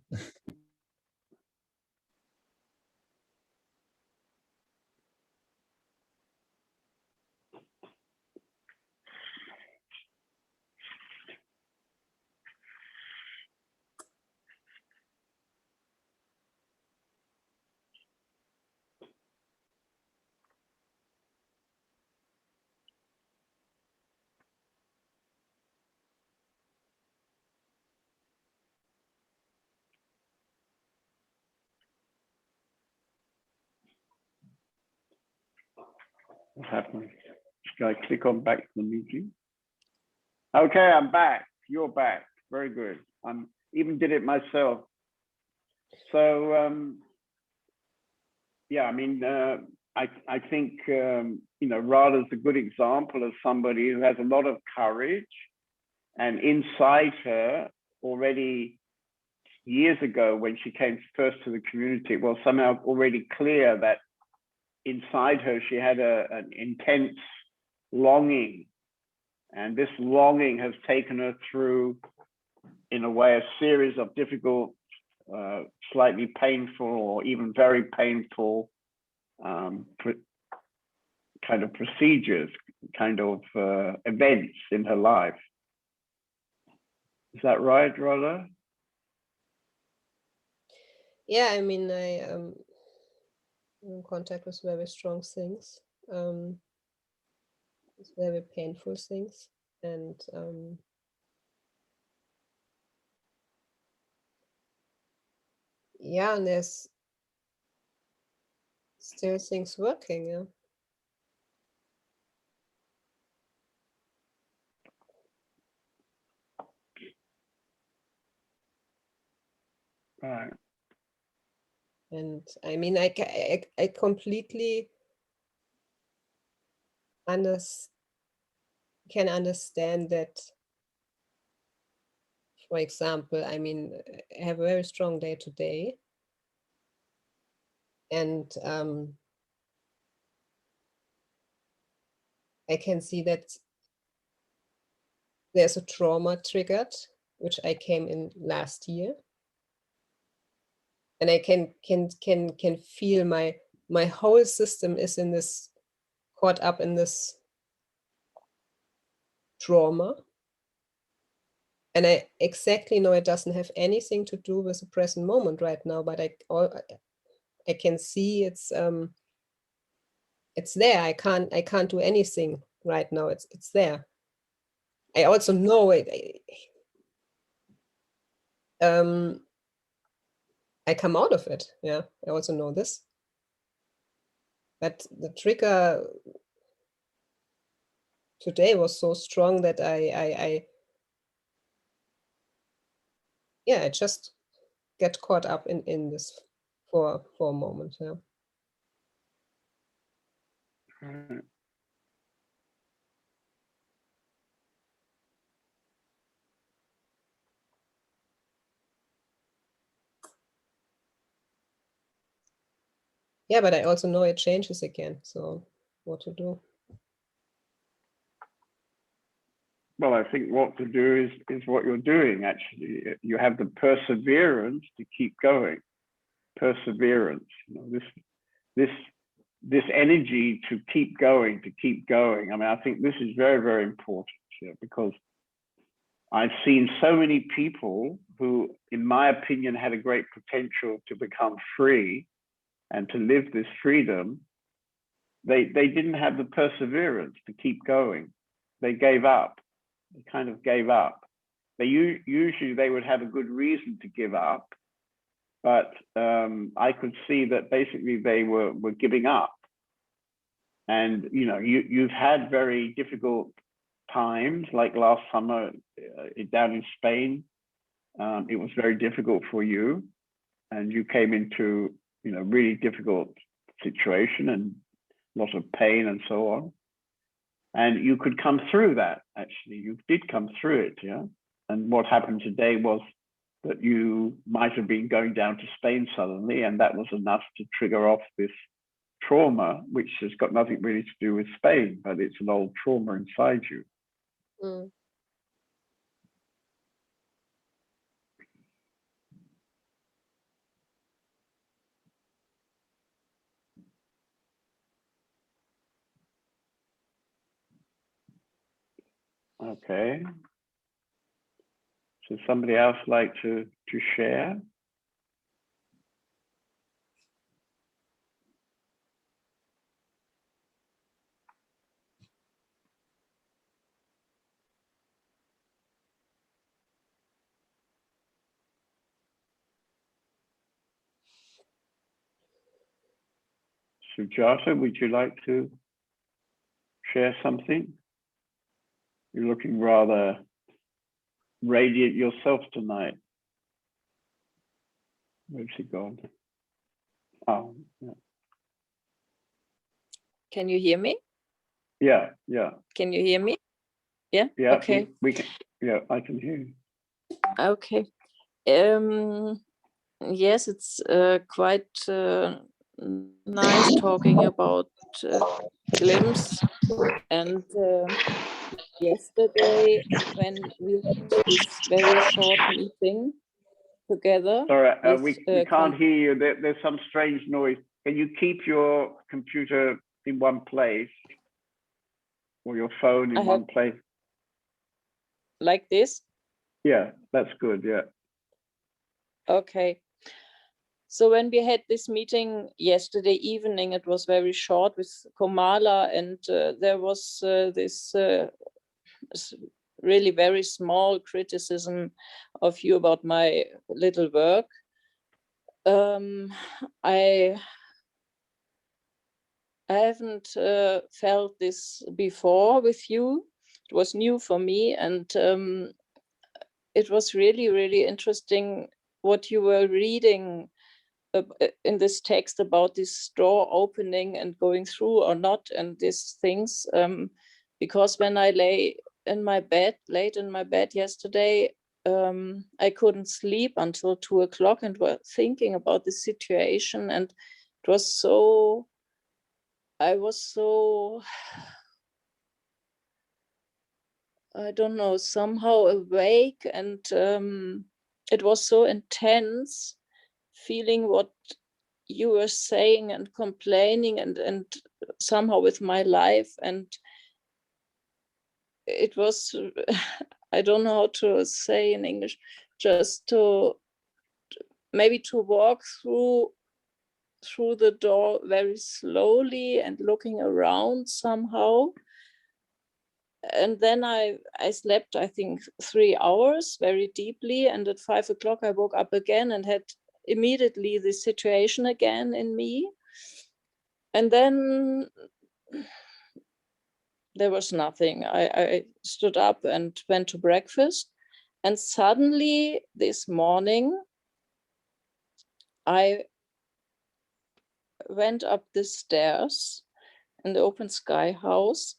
What happened? Should I click on back to the meeting? Okay, I'm back. You're back. Very good. I even did it myself. So yeah, I mean, I think you know, Radha's a good example of somebody who has a lot of courage, and inside her already years ago, when she came first to the community, it was somehow already clear that inside her she had an intense longing, and this longing has taken her through, in a way, a series of difficult, slightly painful, or even very painful kind of procedures, kind of events in her life. Is that right, Radha? Yeah, I mean, I am in contact with very strong things. It's very painful things, and yeah, and there's still things working. Yeah. Right. And I mean, I completely can understand that. For example, I mean, I have a very strong day today, and I can see that there's a trauma triggered, which I came in last year, and I can feel my whole system is in this, caught up in this trauma. And I exactly know it doesn't have anything to do with the present moment right now, but I can see it's there. I can't do anything right now. It's there. I also know it. I come out of it. Yeah, I also know this. But the trigger today was so strong that I just get caught up in this for a moment. Yeah. Right. Yeah, but I also know it changes again. So what to do? Well, I think what to do is what you're doing. Actually, you have the perseverance to keep going. Perseverance. You know, this energy to keep going, I mean, I think this is very, very important here, because I've seen so many people who, in my opinion, had a great potential to become free and to live this freedom. They didn't have the perseverance to keep going. They gave up. They kind of gave up. Usually they would have a good reason to give up, but I could see that basically they were giving up. And you know, you've had very difficult times, like last summer down in Spain. It was very difficult for you, and you came into, you know, really difficult situation and lots of pain and so on. And you could come through that. Actually, you did come through it, yeah. And what happened today was that you might have been going down to Spain suddenly, and that was enough to trigger off this trauma, which has got nothing really to do with Spain, but it's an old trauma inside you. Mm. Okay. So somebody else like to share? Sujata, would you like to share something? You're looking rather radiant yourself tonight. Where's she gone? Oh, yeah. Can you hear me? Yeah. Can you hear me? Yeah. Yeah. Okay. We can. Yeah, I can hear you. Okay. Yes, it's quite nice talking about glimpse. And yesterday, when we had this very short meeting together. Sorry, we can't hear you. There's some strange noise. Can you keep your computer in one place, or your phone in one place? Like this? Yeah, that's good. Yeah. Okay. So when we had this meeting yesterday evening, it was very short with Komala, and there was this really very small criticism of you about my little work. I haven't felt this before with you. It was new for me, and it was really, really interesting what you were reading in this text about this door opening and going through or not, and these things. Because when I lay in my bed, late in my bed yesterday, I couldn't sleep until 2 o'clock and were thinking about the situation, and it was so, I was so, I don't know, somehow awake, and it was so intense feeling what you were saying and complaining and somehow with my life, and it was I don't know how to say in English, just to maybe to walk through the door very slowly and looking around somehow. And then I slept, I think, 3 hours very deeply, and at 5 o'clock I woke up again and had immediately the situation again in me. And then there was nothing. I stood up and went to breakfast, and suddenly this morning I went up the stairs in the open sky house,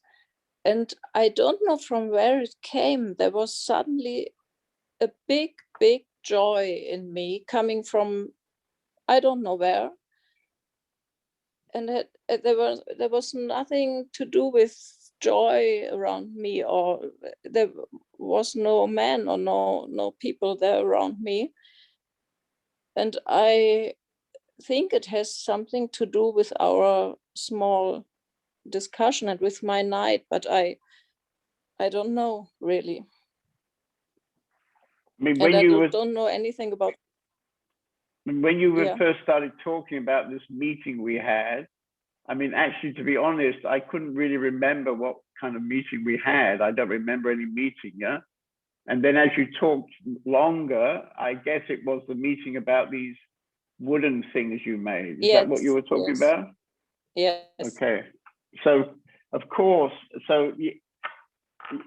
and I don't know from where it came. There was suddenly a big, big joy in me coming from I don't know where. And there was nothing to do with joy around me, or there was no man or no people there around me. And I think it has something to do with our small discussion and with my night, but I don't know really. I mean, And I don't know anything about. When you Yeah. first started talking about this meeting we had, I mean, actually, to be honest, I couldn't really remember what kind of meeting we had. I don't remember any meeting, yeah? And then as you talked longer, I guess it was the meeting about these wooden things you made. Is that what you were talking about? Yes. Okay. So, of course, so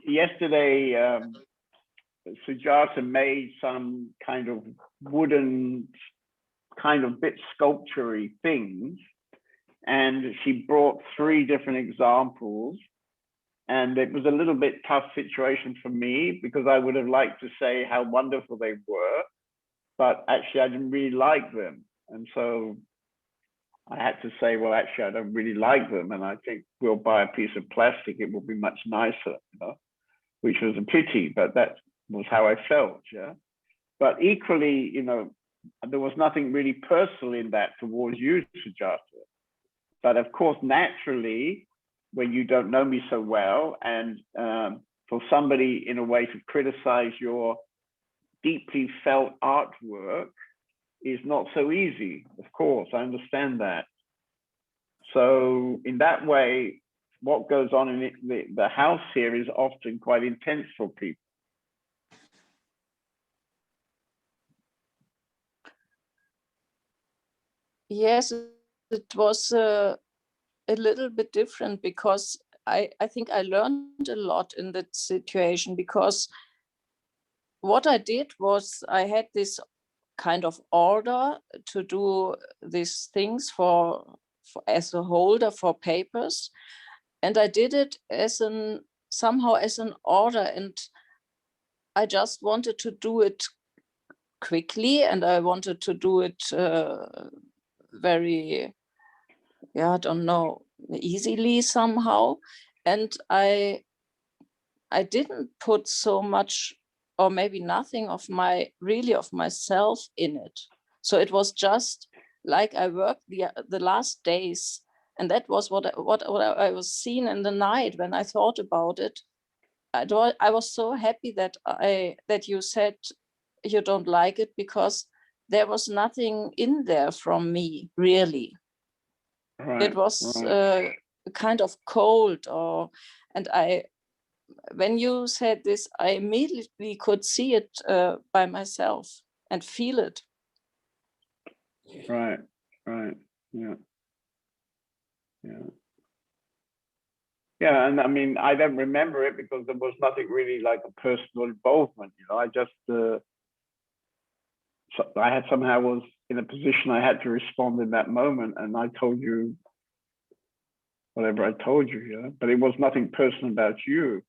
yesterday, Sujata made some kind of wooden, kind of bit sculpture-y things. And she brought 3 different examples. And it was a little bit tough situation for me because I would have liked to say how wonderful they were, but actually I didn't really like them. And so I had to say, well, actually, I don't really like them. And I think we'll buy a piece of plastic. It will be much nicer, you know, which was a pity, but that was how I felt, yeah. But equally, you know, there was nothing really personal in that towards you, Sujata. But of course, naturally, when you don't know me so well, and for somebody in a way to criticize your deeply felt artwork is not so easy. Of course, I understand that. So in that way, what goes on in the house here is often quite intense for people. Yes, it was a little bit different because I think I learned a lot in that situation, because what I did was I had this kind of order to do these things for as a holder for papers, and I did it as somehow as an order, and I just wanted to do it quickly, and I wanted to do it very, yeah, I don't know, easily somehow. And I didn't put so much, or maybe nothing of myself in it. So it was just like I worked the last days, and that was what I was seeing in the night when I thought about it. I was so happy that you said you don't like it, because there was nothing in there from me, really. Right. It was right. kind of cold, and when you said this, I immediately could see it by myself and feel it. Right. Yeah. Yeah, and I mean, I don't remember it because there was nothing really like a personal involvement. You know, I just I had somehow was in a position I had to respond in that moment, and I told you whatever I told you. You know, but it was nothing personal about you.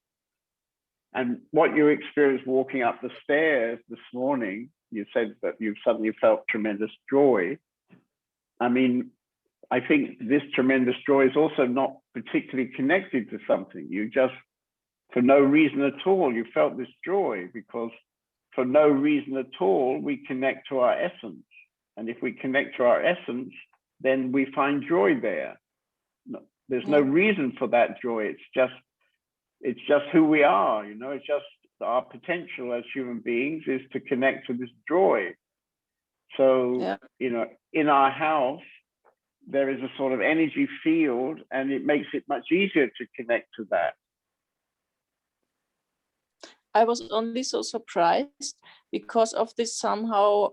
And what you experienced walking up the stairs this morning, you said that you suddenly felt tremendous joy. I mean, I think this tremendous joy is also not particularly connected to something. You just, for no reason at all, you felt this joy, because for no reason at all, we connect to our essence. And if we connect to our essence, then we find joy there. There's no reason for that joy. It's just who we are, you know, it's just our potential as human beings is to connect to this joy. So, you know, in our house, there is a sort of energy field, and it makes it much easier to connect to that. I was only so surprised because of this somehow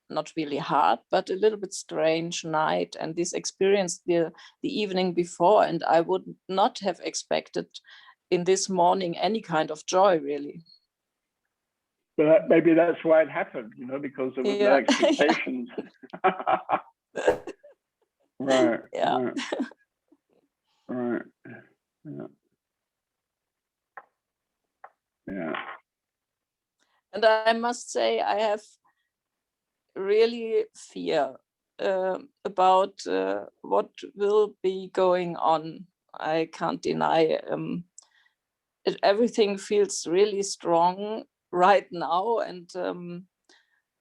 not really hard, but a little bit strange night and this experience the evening before. And I would not have expected in this morning any kind of joy, really. But maybe that's why it happened, you know, because there was no expectations. Right. Yeah. Right. Yeah. Yeah. And I must say, I have really fear about what will be going on. I can't deny everything feels really strong right now. And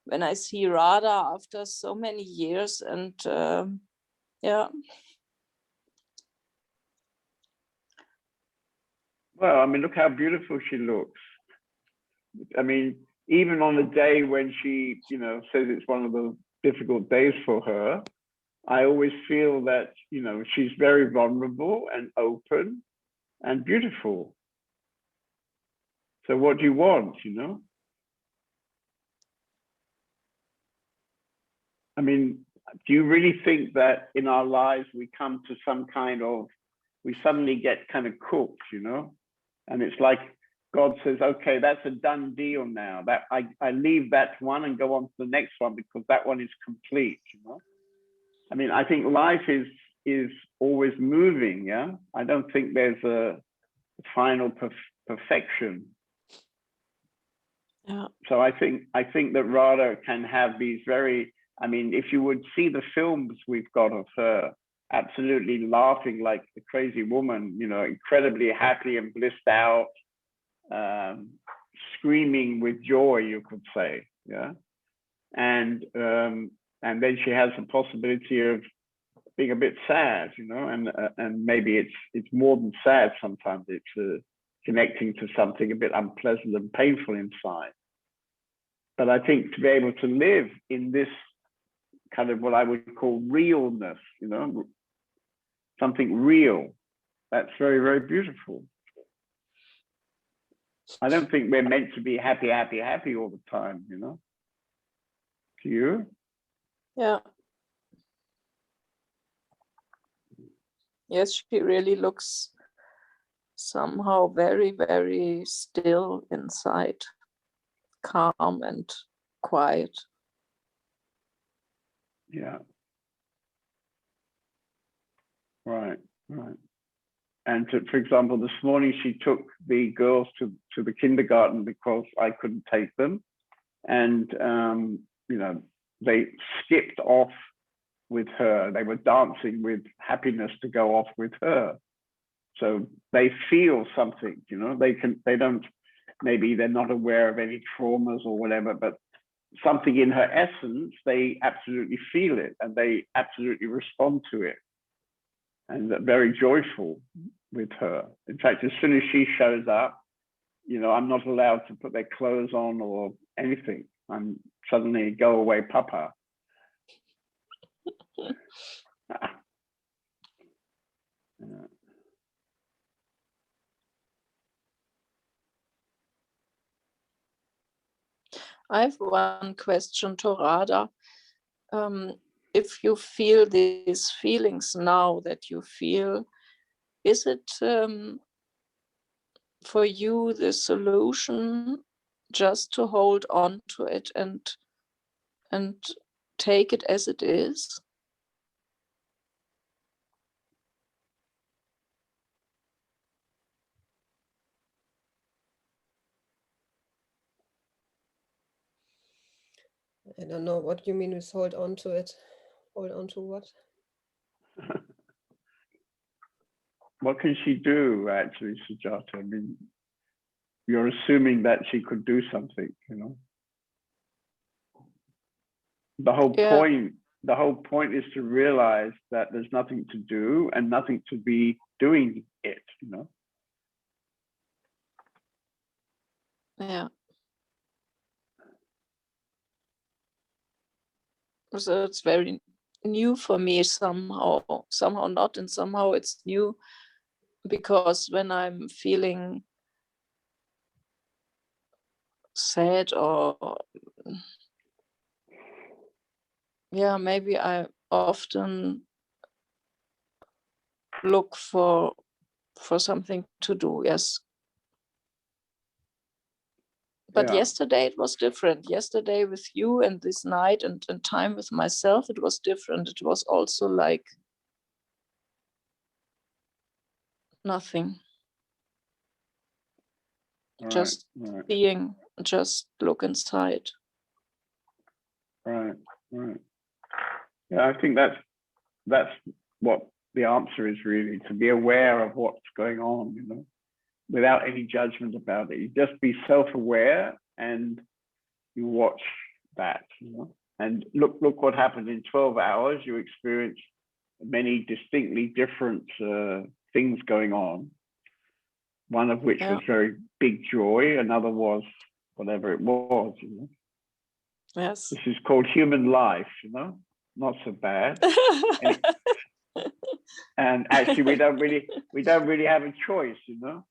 when I see Radha after so many years, and yeah. Well, I mean, look how beautiful she looks. I mean, even on the day when she, you know, says it's one of the difficult days for her, I always feel that, you know, she's very vulnerable and open and beautiful. So what do you want, you know? I mean, do you really think that in our lives we come to some kind of, we suddenly get kind of cooked, you know? And it's like God says, okay, that's a done deal now. That I leave that one and go on to the next one because that one is complete, you know? I mean, I think life is always moving, yeah? I don't think there's a final perfection. Yeah. So I think that Radha can have these very, I mean, if you would see the films we've got of her, absolutely laughing like a crazy woman, you know, incredibly happy and blissed out, screaming with joy, you could say, yeah. And then she has the possibility of being a bit sad, you know, and maybe it's more than sad. Sometimes it's connecting to something a bit unpleasant and painful inside. But I think to be able to live in this kind of what I would call realness, you know, something real, that's very, very beautiful. I don't think we're meant to be happy, happy, happy all the time, you know. Do you? Yeah. Yes, she really looks somehow very, very still inside, calm and quiet. Yeah. Right. And for example, this morning she took the girls to the kindergarten because I couldn't take them. And, you know, they skipped off with her. They were dancing with happiness to go off with her. So they feel something, you know, they don't, maybe they're not aware of any traumas or whatever, but something in her essence, they absolutely feel it and they absolutely respond to it. And very joyful with her. In fact, as soon as she shows up, you know, I'm not allowed to put their clothes on or anything. I'm suddenly go away, Papa. I have one question to Radha. If you feel these feelings now that you feel, is it for you the solution just to hold on to it and take it as it is? I don't know what you mean with hold on to it. Hold on to what? What can she do, actually, Sujata? I mean, you're assuming that she could do something, you know. The whole point is to realize that there's nothing to do and nothing to be doing it, you know. Yeah. So it's very new for me somehow not, and somehow it's new because when I'm feeling sad or yeah, maybe I often look for something to do. Yes. But yesterday it was different. Yesterday with you and this night and time with myself, it was different. It was also like nothing. Just being, just look inside. Right. Yeah, I think that's what the answer is, really, to be aware of what's going on, you know, without any judgment about it. You just be self-aware and you watch that, you know. And look what happened in 12 hours. You experienced many distinctly different things going on. One of which was very big joy. Another was whatever it was, you know. Yes. This is called human life, you know. Not so bad. And actually, we don't really have a choice, you know.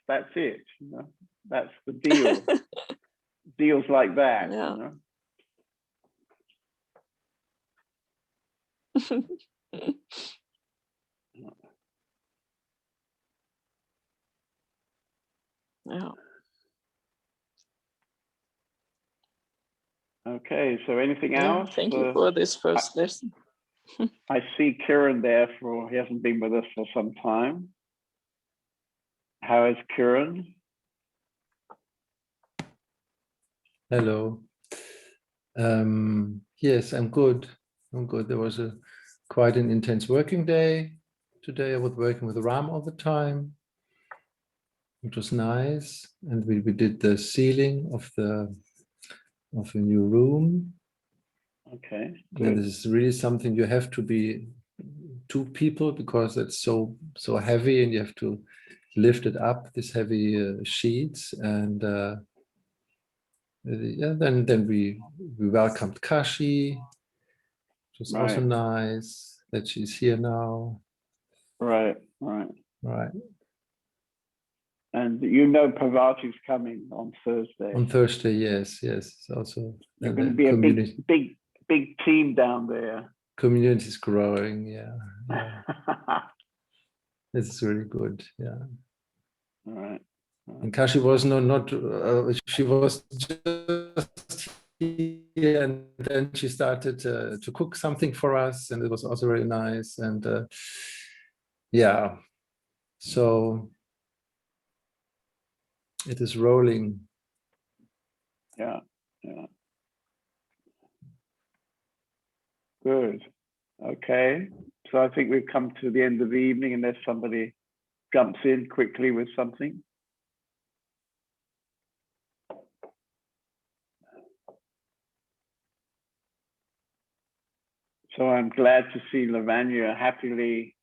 That's it, you know. That's the deal. Deals like that, you know. Yeah. Okay, so anything else? Thank you for this first lesson. I see Kiran there he hasn't been with us for some time. How is Kiran? Hello. Yes, I'm good. There was quite an intense working day. Today I was working with Ram all the time. It was nice. And we did the ceiling of a new room. Okay. And this is really something you have to be two people because it's so heavy and you have to lift it up, these heavy sheets. And then we welcomed Kashi. It was also nice that she's here now. Right. And you know Parvati's coming on Thursday. On Thursday, yes. It's also you're going to be a big team down there. Community is growing, yeah. It's really good, yeah. All right. And Kashi was she was just here, and then she started to cook something for us, and it was also very nice. And yeah, so it is rolling. Yeah. Good. Okay. So I think we've come to the end of the evening unless somebody jumps in quickly with something. So I'm glad to see Lavanya happily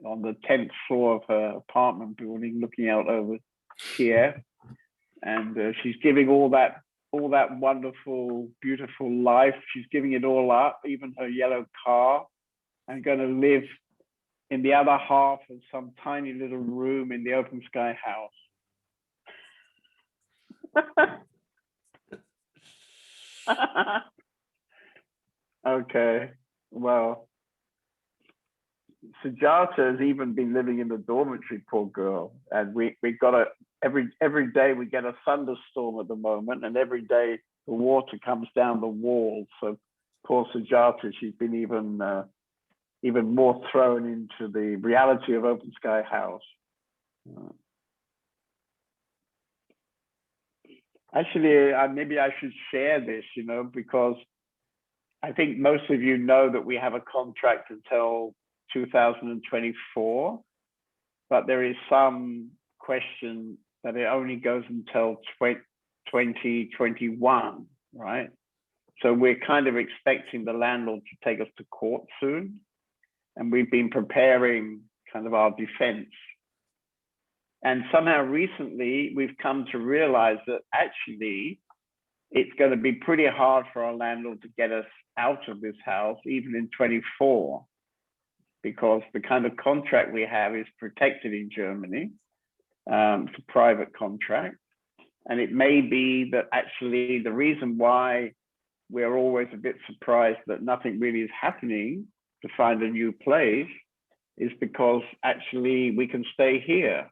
on the 10th floor of her apartment building, looking out over Kiev. And she's giving all that all that wonderful, beautiful life. She's giving it all up, even her yellow car, and going to live in the other half of some tiny little room in the open sky house. Okay, well, Sujata has even been living in the dormitory, poor girl. And we got every day we get a thunderstorm at the moment, and every day the water comes down the walls. So poor Sujata, she's been even more thrown into the reality of open sky house. Actually, maybe I should share this, because I think most of you know that we have a contract until 2024, but there is some question that it only goes until 2021, right? So we're kind of expecting the landlord to take us to court soon, and we've been preparing kind of our defense. And somehow recently we've come to realize that actually it's going to be pretty hard for our landlord to get us out of this house, even in 24, because the kind of contract we have is protected in Germany. It's a private contract. And it may be that actually the reason why we're always a bit surprised that nothing really is happening to find a new place is because actually we can stay here.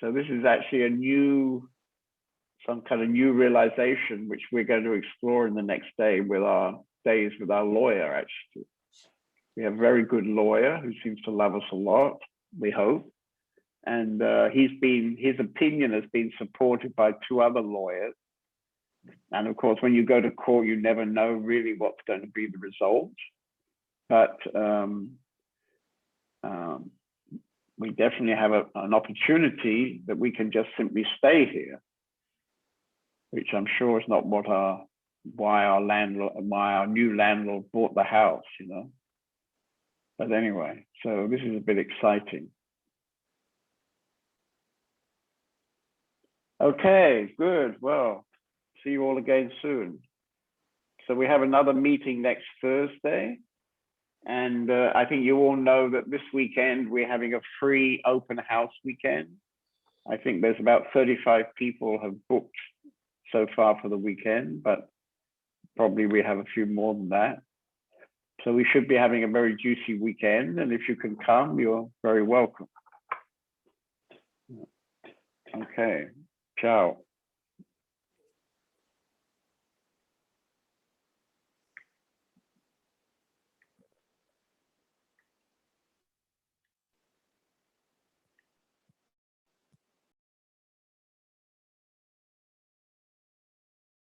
So this is actually some kind of new realization, which we're going to explore in the next day with our lawyer, actually. We have a very good lawyer who seems to love us a lot, we hope. And his opinion has been supported by 2 other lawyers. And of course, when you go to court, you never know really what's going to be the result. But we definitely have an opportunity that we can just simply stay here, which I'm sure is not why our new landlord bought the house, But anyway, so this is a bit exciting. Okay, good. Well, see you all again soon. So we have another meeting next Thursday. And I think you all know that this weekend we're having a free open house weekend. I think there's about 35 people have booked so far for the weekend, but probably we have a few more than that. So we should be having a very juicy weekend. And if you can come, you're very welcome. Okay, ciao.